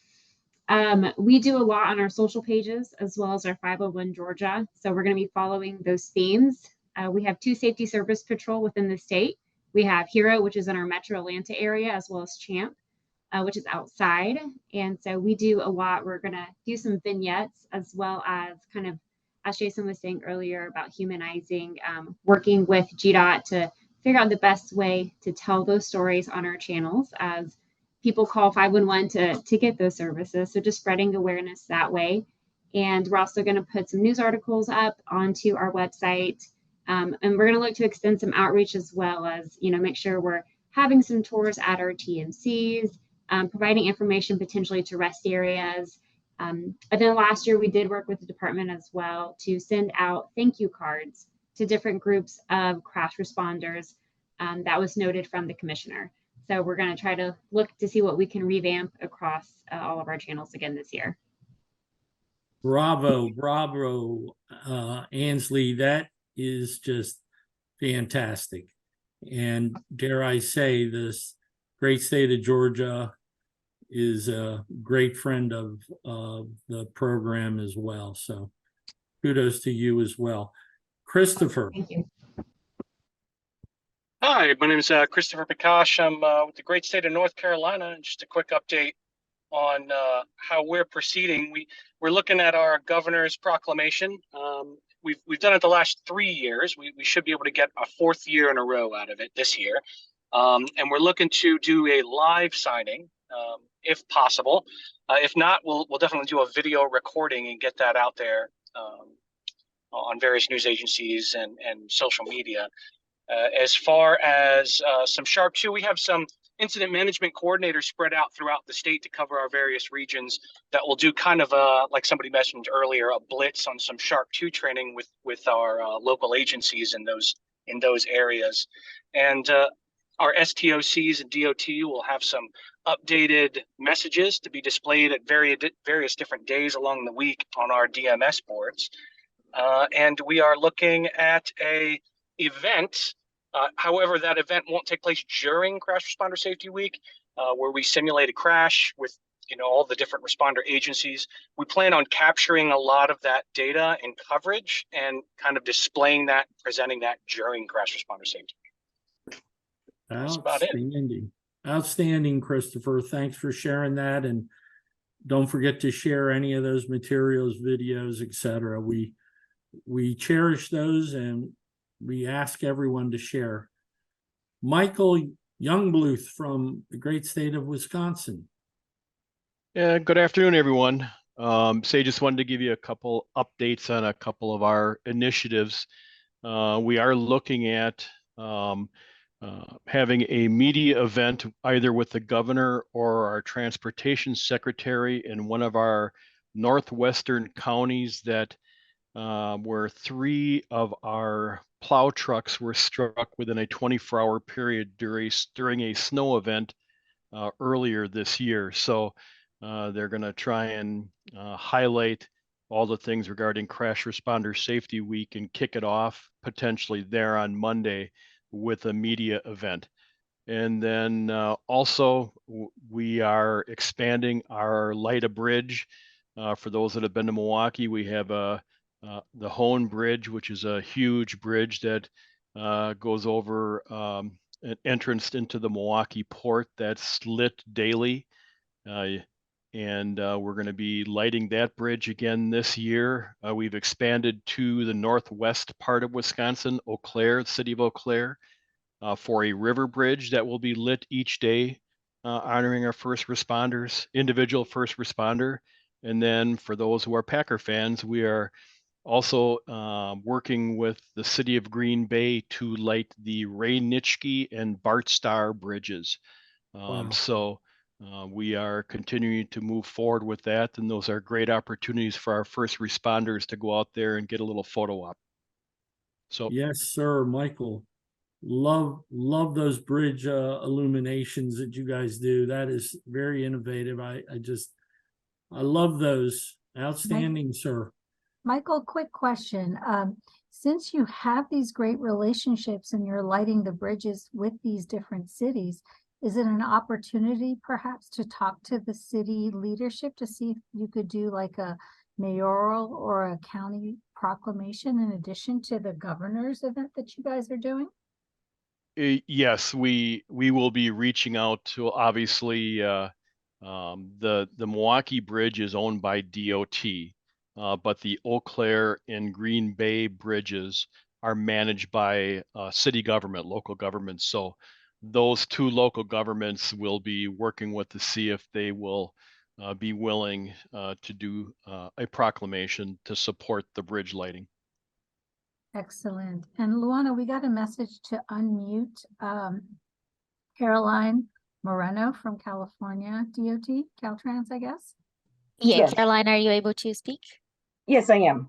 We do a lot on our social pages as well as our 501 Georgia. So we're going to be following those themes. We have 2 safety service patrol within the state. We have Hero, which is in our metro Atlanta area, as well as Champ, which is outside. And so we do a lot. We're going to do some vignettes as well as kind of, as Jason was saying earlier about humanizing, working with GDOT to figure out the best way to tell those stories on our channels as people call 511 to get those services. So just spreading awareness that way. And we're also going to put some news articles up onto our website. And we're going to look to extend some outreach as well as, make sure we're having some tours at our TMCs, providing information potentially to rest areas. And then last year we did work with the department as well to send out thank you cards to different groups of crash responders. That was noted from the commissioner. So we're going to try to look to see what we can revamp across all of our channels again this year. Bravo, bravo, Ainsley. That is just fantastic. And dare I say, this great state of Georgia is a great friend of the program as well. So kudos to you as well. Christopher. Thank you. Hi, my name is Christopher Pikash. I'm with the great state of North Carolina. And just a quick update on how we're proceeding. We're looking at our governor's proclamation. We've done it the last 3 years. We should be able to get a 4th year in a row out of it this year. And we're looking to do a live signing, if possible. If not, we'll definitely do a video recording and get that out there on various news agencies and social media. As far as some Sharp 2, we have some incident management coordinators spread out throughout the state to cover our various regions that will do kind of like somebody mentioned earlier, a blitz on some Sharp 2 training with our local agencies in those areas. And our STOCs and DOT will have some updated messages to be displayed at various different days along the week on our DMS boards. And we are looking at a event. However, that event won't take place during Crash Responder Safety Week, where we simulate a crash with all the different responder agencies. We plan on capturing a lot of that data and coverage and kind of displaying that, presenting that during Crash Responder Safety Week. That's about it. Outstanding, Christopher. Thanks for sharing that. And don't forget to share any of those materials, videos, etc. We cherish those and we ask everyone to share. Michael Youngbluth from the great state of Wisconsin. Yeah, good afternoon, everyone. Just wanted to give you a couple updates on a couple of our initiatives. We are looking at having a media event either with the governor or our transportation secretary in one of our northwestern counties that where 3 of our plow trucks were struck within a 24-hour period during a snow event earlier this year. So they're going to try and highlight all the things regarding Crash Responder Safety Week and kick it off potentially there on Monday with a media event. And then also we are expanding our Light a Bridge. For those that have been to Milwaukee, we have the Hone Bridge, which is a huge bridge that goes over an entrance into the Milwaukee port that's lit daily. And we're going to be lighting that bridge again this year. We've expanded to the northwest part of Wisconsin, Eau Claire, the city of Eau Claire, for a river bridge that will be lit each day, honoring our first responders, individual first responder. And then for those who are Packer fans, we are also working with the city of Green Bay to light the Ray Nitschke and Bart Starr bridges. Wow. So we are continuing to move forward with that, and those are great opportunities for our first responders to go out there and get a little photo op. So yes, sir, Michael. Love those bridge illuminations that you guys do. That is very innovative. I love those. Outstanding, sir. Michael, quick question. Since you have these great relationships and you're lighting the bridges with these different cities, is it an opportunity perhaps to talk to the city leadership to see if you could do like a mayoral or a county proclamation in addition to the governor's event that you guys are doing? yes, we will be reaching out to, obviously, the Milwaukee Bridge is owned by DOT, but the Eau Claire and Green Bay bridges are managed by city government, local governments. So those two local governments will be working with to see if they will be willing to do a proclamation to support the bridge lighting. Excellent. And Luana, we got a message to unmute Caroline Moreno from California DOT, Caltrans, I guess. Yeah, Yes. Caroline, are you able to speak? Yes, I am.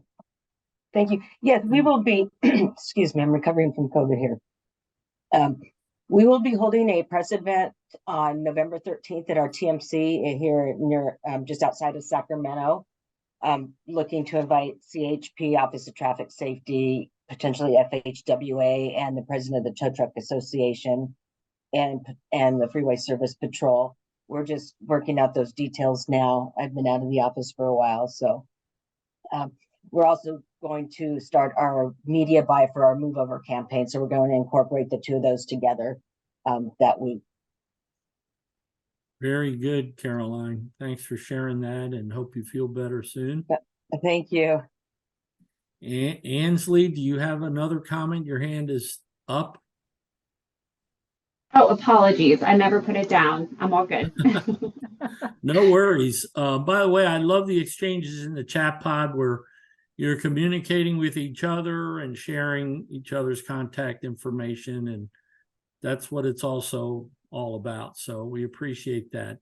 Thank you. Yes, we will be, excuse me, I'm recovering from COVID here. We will be holding a press event on November 13th at our TMC here near, just outside of Sacramento. Looking to invite CHP, Office of Traffic Safety, potentially FHWA, and the president of the Tow Truck Association and the Freeway Service Patrol. We're just working out those details now. I've been out of the office for a while, so we're also going to start our media buy for our Move Over campaign. So we're going to incorporate the two of those together that week. Very good, Caroline. Thanks for sharing that and hope you feel better soon. Thank you. Ansley, do you have another comment? Your hand is up. Oh, apologies. I never put it down. I'm all good. No worries. By the way, I love the exchanges in the chat pod where you're communicating with each other and sharing each other's contact information. And that's what it's also all about. So we appreciate that.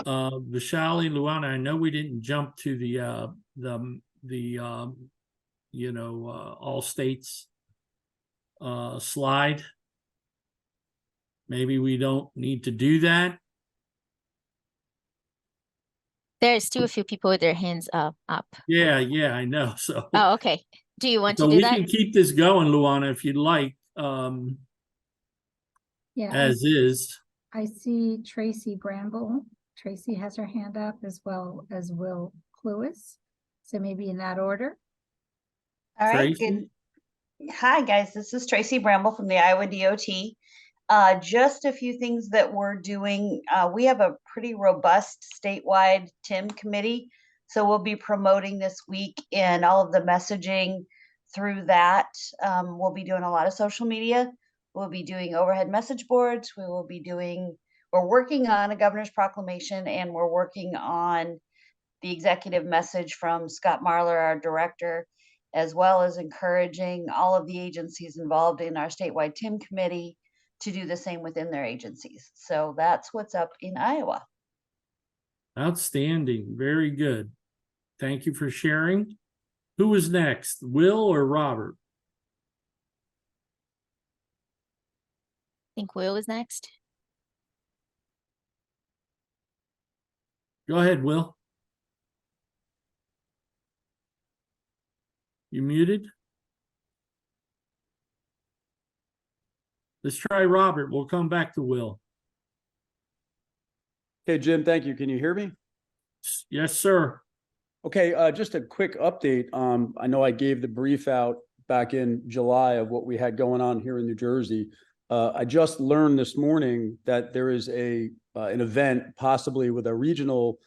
Vishali, Luana, I know we didn't jump to the all states slide. Maybe we don't need to do that. There's still a few people with their hands up. Yeah, I know. So Oh, okay. Do you want to so do we that? can keep this going, Luana, if you'd like. Yeah, As is. I see Tracy Bramble. Tracy has her hand up as well as Will Cluis. So maybe in that order. All right, Tracy? good. Hi, guys. This is Tracy Bramble from the Iowa DOT. Just a few things that we're doing. We have a pretty robust statewide TIM committee. So we'll be promoting this week and all of the messaging through that. We'll be doing a lot of social media. We'll be doing overhead message boards. We're working on a governor's proclamation, and we're working on the executive message from Scott Marler, our director, as well as encouraging all of the agencies involved in our statewide TIM committee to do the same within their agencies. So that's what's up in Iowa. Outstanding. Very good. Thank you for sharing. Who is next, Will or Robert? I think Will is next. Go ahead, Will. You muted? Let's try Robert. We'll come back to Will. Okay, Jim, thank you. Can you hear me? Yes, sir. Okay, just a quick update. I know I gave the brief out back in July of what we had going on here in New Jersey. I just learned this morning that there is an event possibly with a regional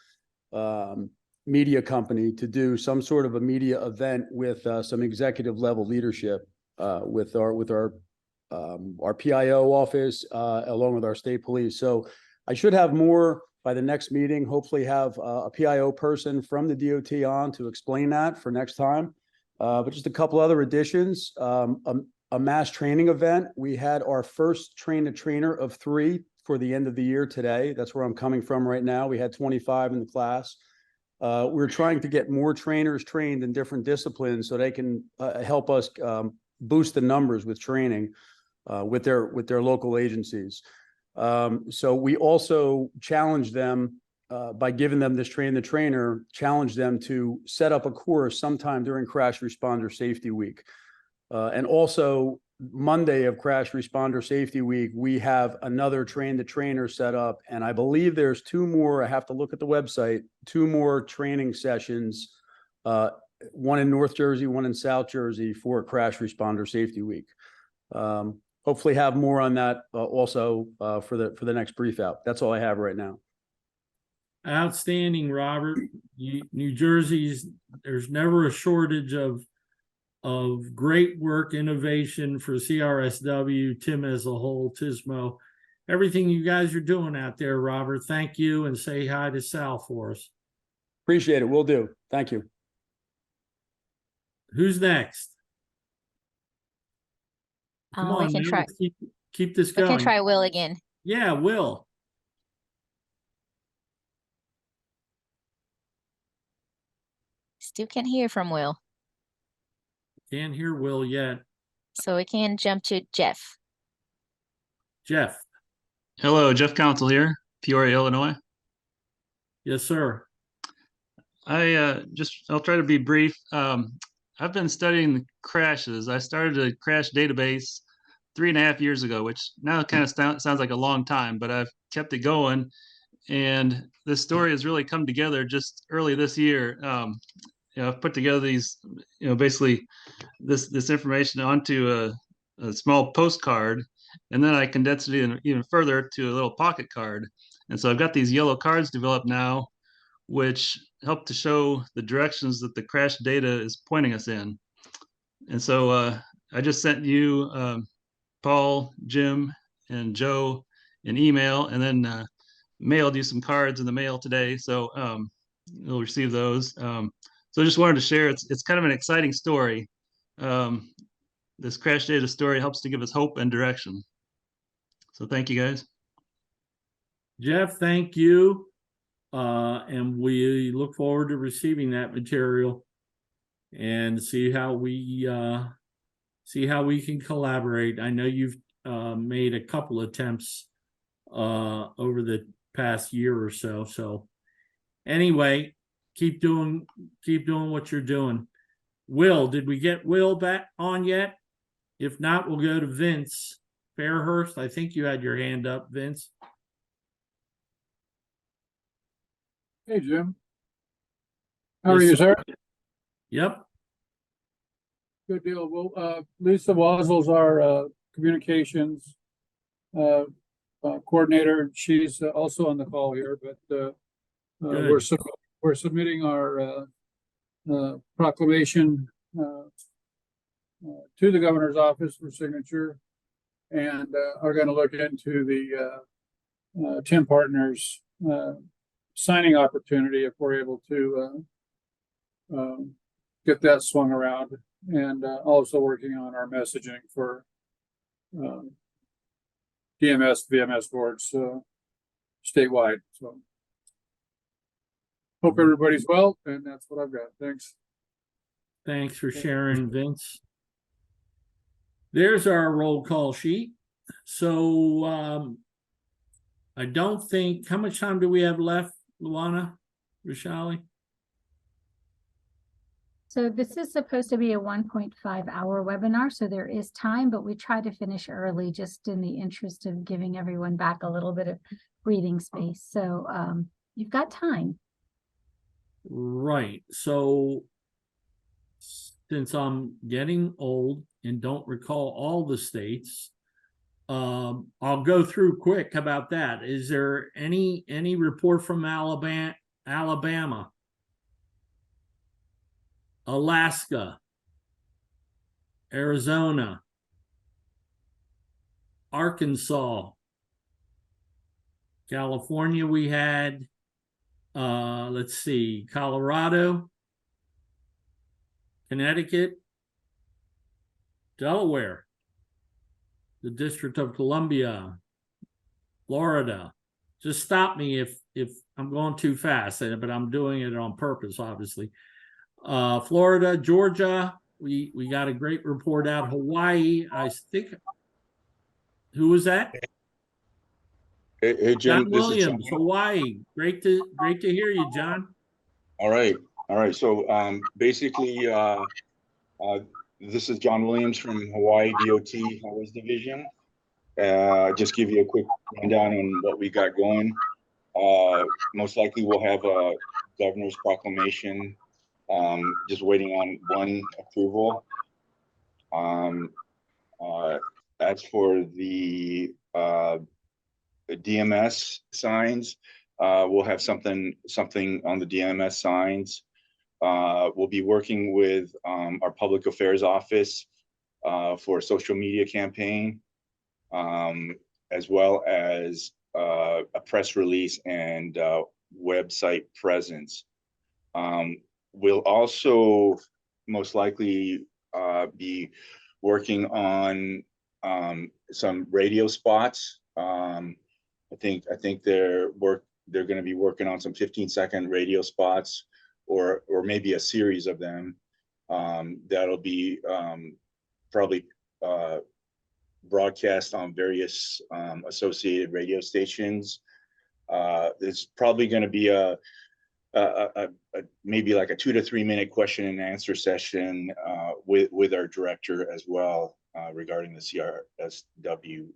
media company to do some sort of a media event with some executive level leadership with our PIO office along with our state police. So I should have more by the next meeting, hopefully have a PIO person from the DOT on to explain that for next time. But just a couple other additions, a mass training event. We had our first train-the-trainer of 3 for the end of the year today. That's where I'm coming from right now. We had 25 in the class. We're trying to get more trainers trained in different disciplines so they can help us boost the numbers with training with their local agencies. So we also challenge them by giving them this train the trainer, challenge them to set up a course sometime during Crash Responder Safety Week. And also Monday of Crash Responder Safety Week, we have another train the trainer set up. And I believe there's two more, I have to look at the website, two more training sessions, one in North Jersey, one in South Jersey for Crash Responder Safety Week. Hopefully have more on that also for the next brief out. That's all I have right now. Outstanding, Robert. New Jersey's, there's never a shortage of great work, innovation for CRSW, Tim as a whole, TISMO, everything you guys are doing out there, Robert. Thank you, and say hi to Sal for us. Appreciate it. Will do. Thank you. Who's next? Come on, we can man. try. Let's keep this We going. can try Will again. Yeah, Will. Still can't hear from Will. Can't hear Will yet. So we can jump to Jeff. Jeff. Hello, Jeff Council here, Peoria, Illinois. Yes, sir. I'll try to be brief. I've been studying the crashes. I started a crash database 3.5 years ago, which now kind of sounds like a long time, but I've kept it going. And this story has really come together just early this year. I've put together these, basically this information onto a small postcard, and then I condensed it even further to a little pocket card. And so I've got these yellow cards developed now, which help to show the directions that the crash data is pointing us in. And so I just sent you, Paul, Jim, and Joe an email, and then mailed you some cards in the mail today. So you'll receive those. So I just wanted to share, it's kind of an exciting story. This crash data story helps to give us hope and direction. So thank you, guys. Jeff, thank you. And we look forward to receiving that material and see how we can collaborate. I know you've made a couple attempts over the past year or so. So anyway, keep doing what you're doing. Will, did we get Will back on yet? If not, we'll go to Vince Fairhurst. I think you had your hand up, Vince. Hey, Jim. How are you, sir? Yep. Good deal. Well, Lisa Wazel's our communications coordinator. She's also on the call here, but we're submitting our proclamation to the governor's office for signature, and are going to look into the Tim Partners signing opportunity if we're able to get that swung around, and also working on our messaging for DMS, VMS boards statewide. So hope everybody's well, and that's what I've got. Thanks. Thanks for sharing, Vince. There's our roll call sheet. So I don't think, how much time do we have left, Luana, Rishali? So this is supposed to be a 1.5-hour webinar, so there is time, but we try to finish early just in the interest of giving everyone back a little bit of breathing space. So you've got time. Right. So since I'm getting old and don't recall all the states, I'll go through quick. How about that? Is there any report from Alabama, Alaska, Arizona, Arkansas, California? We had, let's see, Colorado, Connecticut, Delaware, the District of Columbia, Florida. Just stop me if I'm going too fast, but I'm doing it on purpose, obviously. Florida, Georgia, we got a great report out. Hawaii, I think. Who was that? Hey Jim, John this is John. Williams, Hawaii. Great to hear you, John. All right. So basically, this is John Williams from Hawaii DOT Highways Division. Just give you a quick rundown on what we got going. Most likely we'll have a governor's proclamation. Just waiting on one approval. As for the DMS signs, we'll have something on the DMS signs. We'll be working with our public affairs office for a social media campaign, as well as a press release and website presence. We'll also most likely be working on some radio spots. I think they're going to be working on some 15-second radio spots, or maybe a series of them. That'll be probably broadcast on various associated radio stations. There's probably going to be a maybe like a 2 to 3 minute question and answer session with our director as well regarding the CRSW.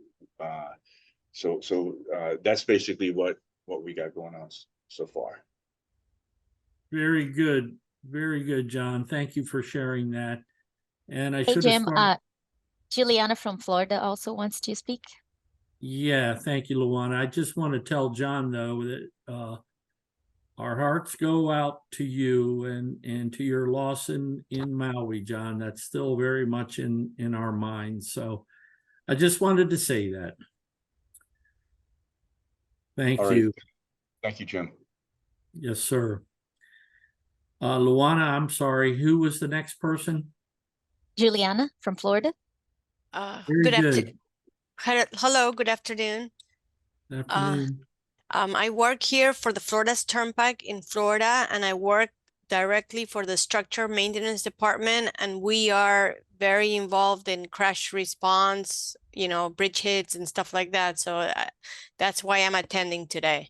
So that's basically what we got going on so far. Very good, John. Thank you for sharing that. And I Hey, should Jim, have Juliana from Florida also wants to speak. Yeah, thank you, Luana. I just want to tell John, though, that our hearts go out to you and to your loss in Maui, John. That's still very much in our minds. So I just wanted to say that. Thank you. Thank you, Jim. Yes, sir. Luana, I'm sorry. Who was the next person? Juliana from Florida. Very good. Hello, good afternoon. Good afternoon. I work here for the Florida Turnpike in Florida, and I work directly for the Structure Maintenance Department, and we are very involved in crash response, bridge hits and stuff like that. So that's why I'm attending today.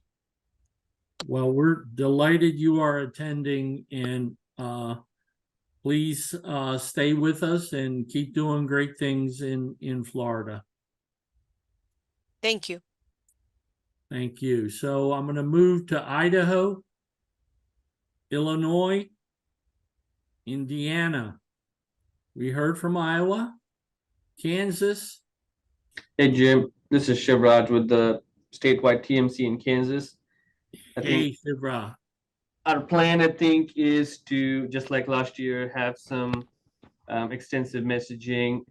Well, we're delighted you are attending, and please stay with us and keep doing great things in Florida. Thank you. Thank you. So I'm going to move to Idaho, Illinois, Indiana. We heard from Iowa, Kansas. Hey, Jim. This is Shivraj with the statewide TMC in Kansas. Hey, Shivraj. Our plan, I think, is to, just like last year, have some extensive messaging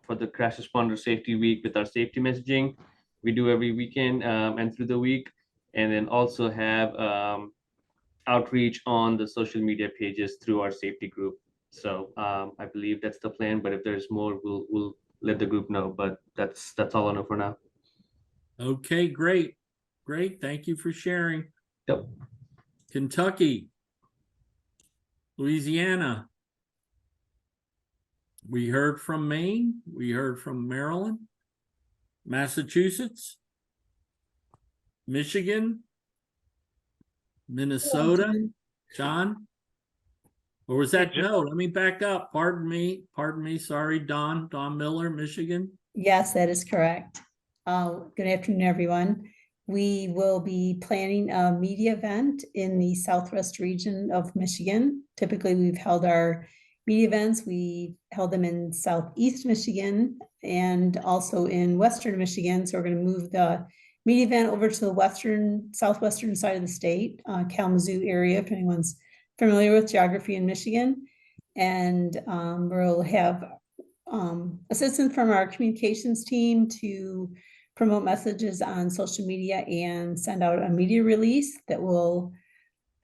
for the Crash Responder Safety Week with our safety messaging we do every weekend and through the week, and then also have outreach on the social media pages through our safety group. So I believe that's the plan, but if there's more, we'll let the group know, but that's all I know for now. Okay, great. Thank you for sharing. Yep. Kentucky, Louisiana. We heard from Maine. We heard from Maryland, Massachusetts, Michigan, Minnesota. John? Or was that no? Let me back up. Pardon me. Sorry, Don Miller, Michigan. Yes, that is correct. Good afternoon, everyone. We will be planning a media event in the Southwest region of Michigan. Typically, we've held our media events. We held them in Southeast Michigan and also in Western Michigan. So we're going to move the media event over to the southwestern side of the state, Kalamazoo area, if anyone's familiar with geography in Michigan. And we'll have assistance from our communications team to promote messages on social media and send out a media release that will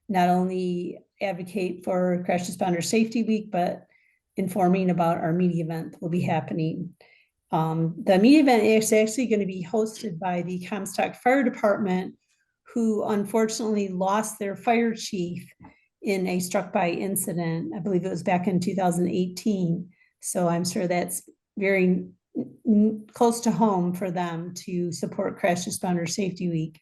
not only advocate for Crash Responder Safety Week, but informing about our media event that will be happening. The media event is actually going to be hosted by the Comstock Fire Department, who unfortunately lost their fire chief in a struck by incident. I believe it was back in 2018. So I'm sure that's very close to home for them to support Crash Responder Safety Week.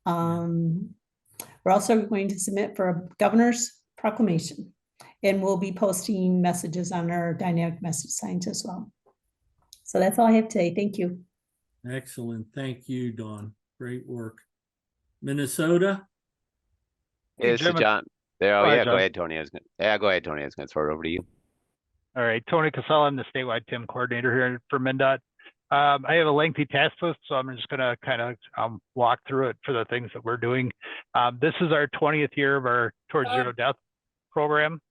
We're also going to submit for a governor's proclamation, and we'll be posting messages on our dynamic message signs as well. So that's all I have today. Thank you. Excellent. Thank you, Dawn. Great work. Minnesota? Hey, this is John. There, Go ahead, yeah, John. go ahead, Tony. Go ahead, Tony. I was going to throw it over to you. All right, Tony Casella, I'm the statewide TIM coordinator here for MnDOT. I have a lengthy task list, so I'm just going to kind of walk through it for the things that we're doing. This is our 20th year of our Towards Zero Death program.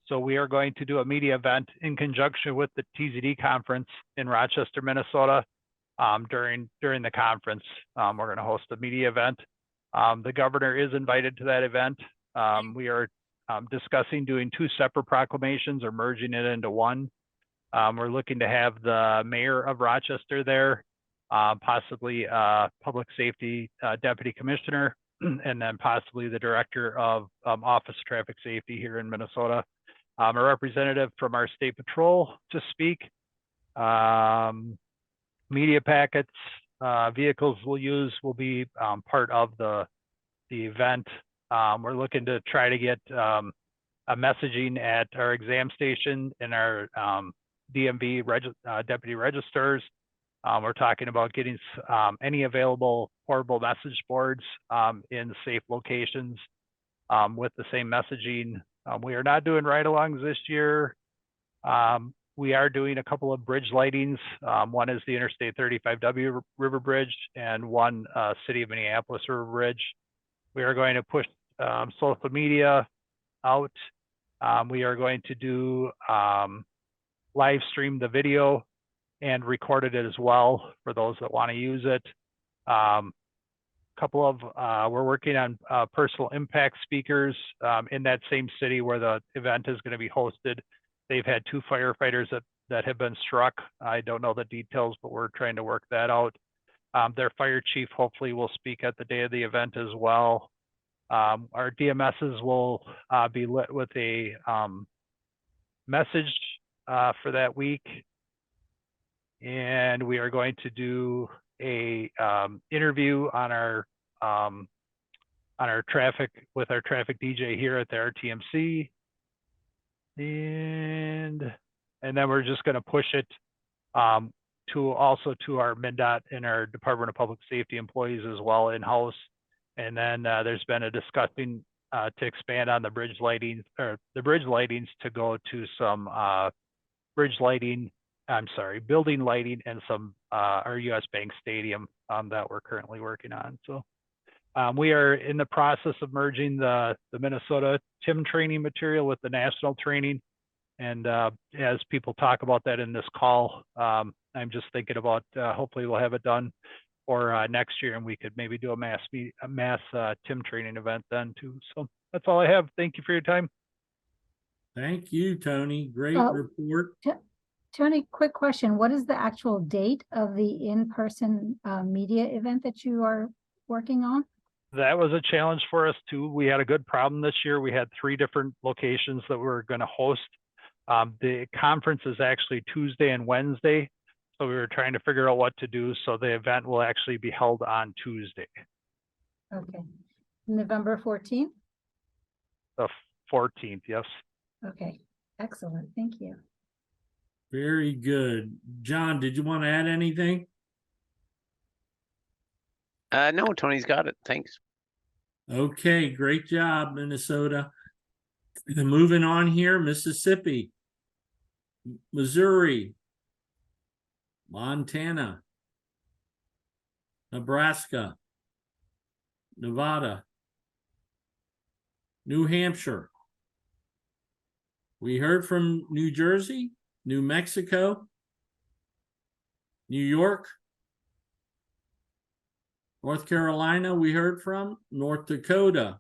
So we are going to do a media event in conjunction with the TZD conference in Rochester, Minnesota. During the conference, we're going to host a media event. The governor is invited to that event. We are discussing doing 2 separate proclamations or merging it into one. We're looking to have the mayor of Rochester there, possibly public safety deputy commissioner, and then possibly the director of Office of Traffic Safety here in Minnesota. A representative from our state patrol to speak. Media packets, vehicles we'll use will be part of the event. We're looking to try to get a messaging at our exam station and our DMV deputy registers. We're talking about getting any available portable message boards in safe locations with the same messaging. We are not doing ride-alongs this year. We are doing a couple of bridge lightings. One is the Interstate 35W River Bridge and one City of Minneapolis River Bridge. We are going to push social media out. We are going to do live stream the video and record it as well for those that want to use it. We're working on personal impact speakers in that same city where the event is going to be hosted. They've had 2 firefighters that have been struck. I don't know the details, but we're trying to work that out. Their fire chief hopefully will speak at the day of the event as well. Our DMSs will be lit with a message for that week. And we are going to do a interview on our traffic with our traffic DJ here at the RTMC. And then we're just going to push it to our MnDOT and our Department of Public Safety employees as well in-house. And then there's been a discussion to expand on the bridge lightings to go to some building lighting and some our US Bank Stadium that we're currently working on. So we are in the process of merging the Minnesota TIM training material with the national training. And as people talk about that in this call, I'm just thinking about hopefully we'll have it done for next year, and we could maybe do a mass TIM training event then too. So that's all I have. Thank you for your time. Thank you, Tony. Great report. Tony, quick question. What is the actual date of the in-person media event that you are working on? That was a challenge for us too. We had a good problem this year. We had 3 different locations that we were going to host. The conference is actually Tuesday and Wednesday. So we were trying to figure out what to do. So the event will actually be held on Tuesday. Okay. November 14th? The 14th, yes. Okay. Excellent. Thank you. Very good. John, did you want to add anything? No, Tony's got it. Thanks. Okay, great job, Minnesota. Moving on here, Mississippi, Missouri, Montana, Nebraska, Nevada, New Hampshire. We heard from New Jersey, New Mexico, New York, North Carolina, we heard from North Dakota,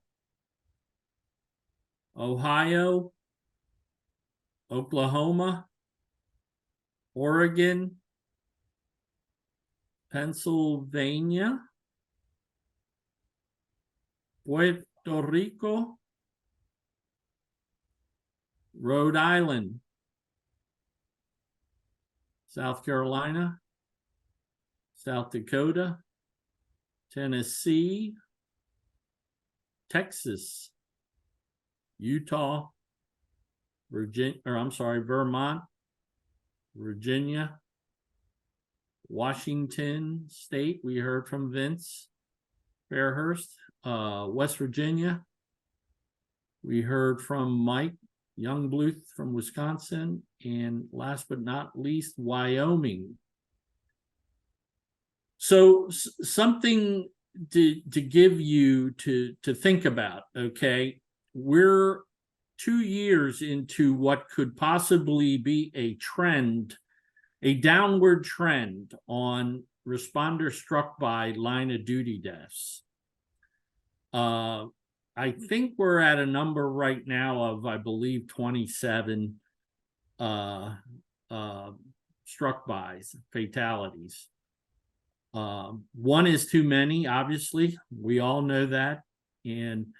Ohio, Oklahoma, Oregon, Pennsylvania, Puerto Rico, Rhode Island, South Carolina, South Dakota, Tennessee, Texas, Utah, Vermont, Virginia, Washington State. We heard from Vince Fairhurst. West Virginia. We heard from Mike Youngbluth from Wisconsin. And last but not least, Wyoming. So something to give you to think about, okay? We're 2 years into what could possibly be a trend, a downward trend on responders struck by line of duty deaths. I think we're at a number right now of, I believe, 27 struck bys, fatalities. One is too many, obviously. We all know that. And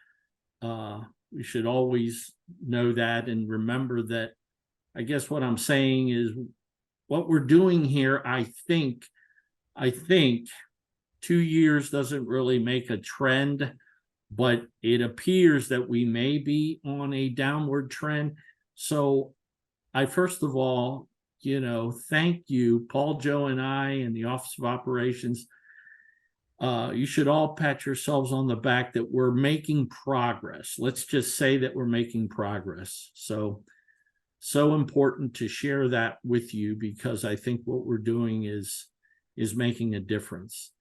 we should always know that and remember that. I guess what I'm saying is what we're doing here, I think 2 years doesn't really make a trend, but it appears that we may be on a downward trend. So I, first of all, thank you, Paul, Joe, and I, and the Office of Operations. You should all pat yourselves on the back that we're making progress. Let's just say that we're making progress. So important to share that with you, because I think what we're doing is making a difference.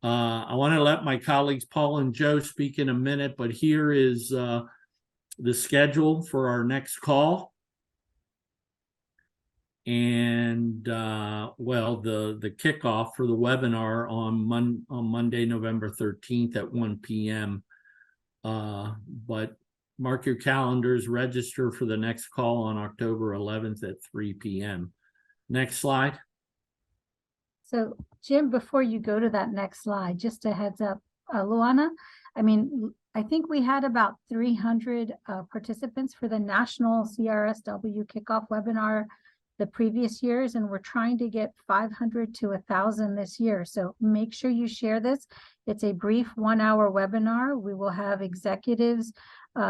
I want to let my colleagues Paul and Joe speak in a minute, but here is the schedule for our next call. And the kickoff for the webinar on Monday, November 13th at 1 p.m. But mark your calendars, register for the next call on October 11th at 3 p.m. Next slide. So Jim, before you go to that next slide, just a heads up, Luana, I think we had about 300 participants for the national CRSW kickoff webinar the previous years, and we're trying to get 500 to 1,000 this year. So make sure you share this. It's a brief 1-hour webinar. We will have executives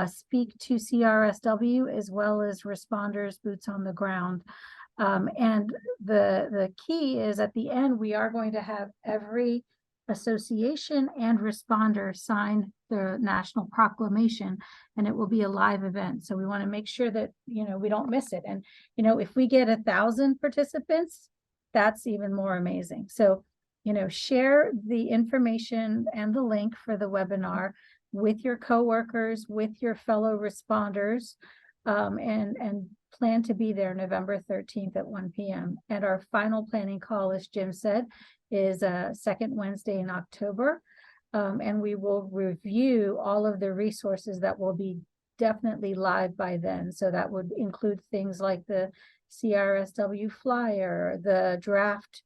speak to CRSW as well as responders, boots on the ground. And the key is at the end, we are going to have every association and responder sign the national proclamation, and it will be a live event. So we want to make sure that, we don't miss it. And, if we get 1,000 participants, that's even more amazing. So, share the information and the link for the webinar with your coworkers, with your fellow responders, and plan to be there November 13th at 1 p.m. And our final planning call, as Jim said, is second Wednesday in October. And we will review all of the resources that will be definitely live by then. So that would include things like the CRSW flyer, the draft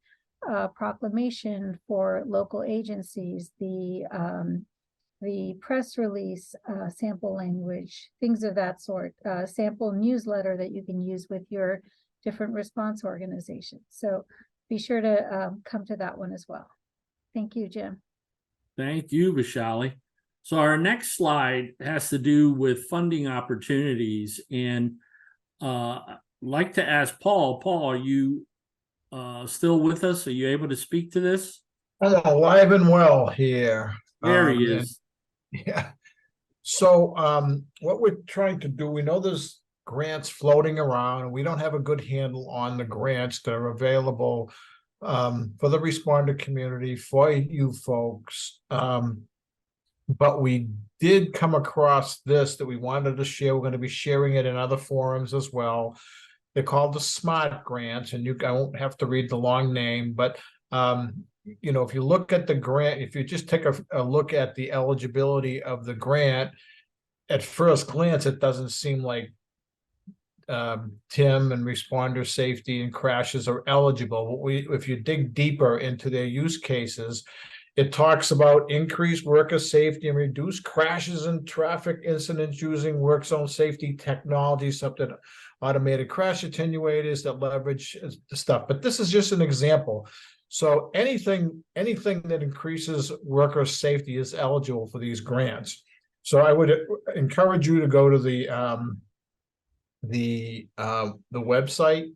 proclamation for local agencies, the press release, sample language, things of that sort, sample newsletter that you can use with your different response organizations. So be sure to come to that one as well. Thank you, Jim. Thank you, Vishali. So our next slide has to do with funding opportunities. And I'd like to ask Paul. Paul, are you still with us? Are you able to speak to this? I'm alive and well here. There he is. Yeah. So what we're trying to do, we know there's grants floating around, and we don't have a good handle on the grants that are available for the responder community, for you folks. But we did come across this that we wanted to share. We're going to be sharing it in other forums as well. They're called the SMART grants, and I won't have to read the long name, but if you look at the grant, if you just take a look at the eligibility of the grant, at first glance, it doesn't seem like Tim and responder safety and crashes are eligible. If you dig deeper into their use cases, it talks about increased worker safety and reduced crashes and traffic incidents using work zone safety technology, something automated crash attenuators that leverage the stuff. But this is just an example. So anything that increases worker safety is eligible for these grants. So I would encourage you to go to the website.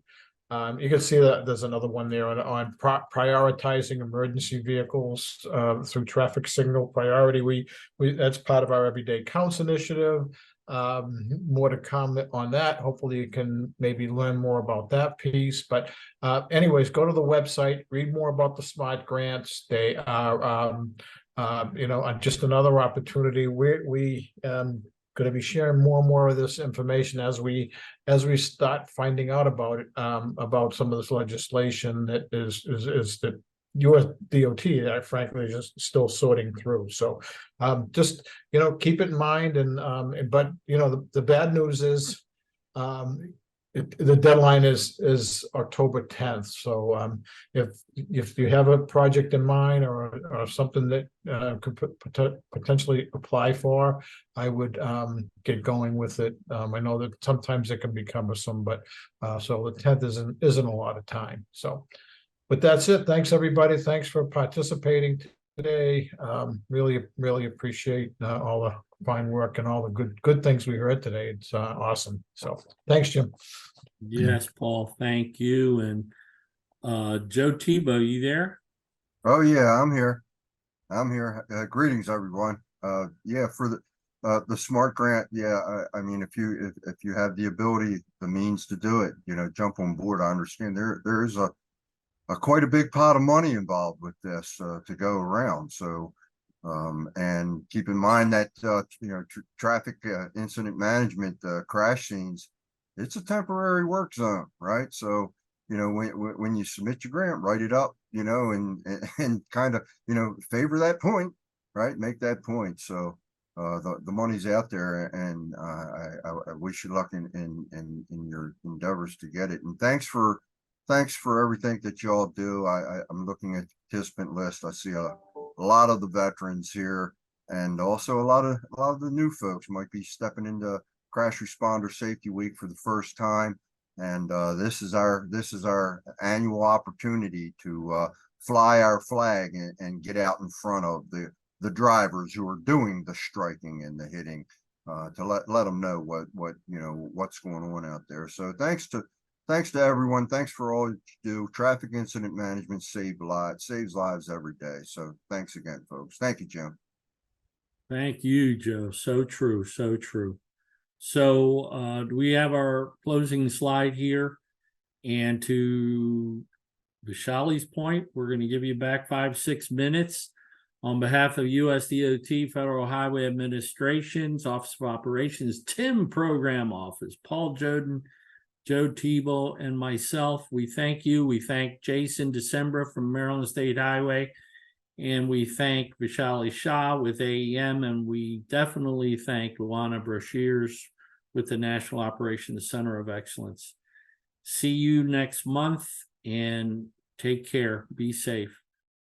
You can see that there's another one there on prioritizing emergency vehicles through traffic signal priority. We that's part of our Everyday Counts initiative. More to come on that. Hopefully you can maybe learn more about that piece. But anyways, go to the website, read more about the SMART grants. They are just another opportunity. We going to be sharing more and more of this information as we start finding out about it, about some of this legislation that is that US DOT frankly is just still sorting through. So just keep it in mind, and but the bad news is the deadline is October 10th. So if you have a project in mind or something that could potentially apply for, I would get going with it. I know that sometimes it can be cumbersome, but so the 10th isn't a lot of time. So, but that's it. Thanks everybody. Thanks for participating today. Really appreciate all the fine work and all the good things we heard today. It's awesome. So thanks, Jim. Yes, Paul, thank you. And Joe Tebow, you there? Oh yeah, I'm here. Greetings, everyone. Yeah, for the SMART grant. Yeah, I mean, if you have the ability, the means to do it, jump on board. I understand there is a quite a big pot of money involved with this to go around. So, and keep in mind that traffic incident management, crash scenes, it's a temporary work zone, right? So, when you submit your grant, write it up, and kind of, favor that point, right? Make that point. So, the money's out there, and I wish you luck in your endeavors to get it. And thanks for everything that you all do. I'm looking at the participant list. I see a lot of the veterans here, and also a lot of the new folks might be stepping into Crash Responder Safety Week for the first time. And this is our annual opportunity to fly our flag and get out in front of the drivers who are doing the striking and the hitting, to let them know what's going on out there. So thanks to everyone. Thanks for all you do. Traffic incident management saves lives every day. So thanks again, folks. Thank you, Jim. Thank you, Joe. So true. So true. So we have our closing slide here. And to Vishali's point, we're going to give you back 5-6 minutes. On behalf of USDOT, Federal Highway Administration's Office of Operations, TIM Program Office, Paul Joden, Joe Tebow, and myself, we thank you. We thank Jason Decembra from Maryland State Highway, and we thank Vishali Shah with AEM, and we definitely thank Luana Brashears with the National Operations Center of Excellence. See you next month, and take care. Be safe.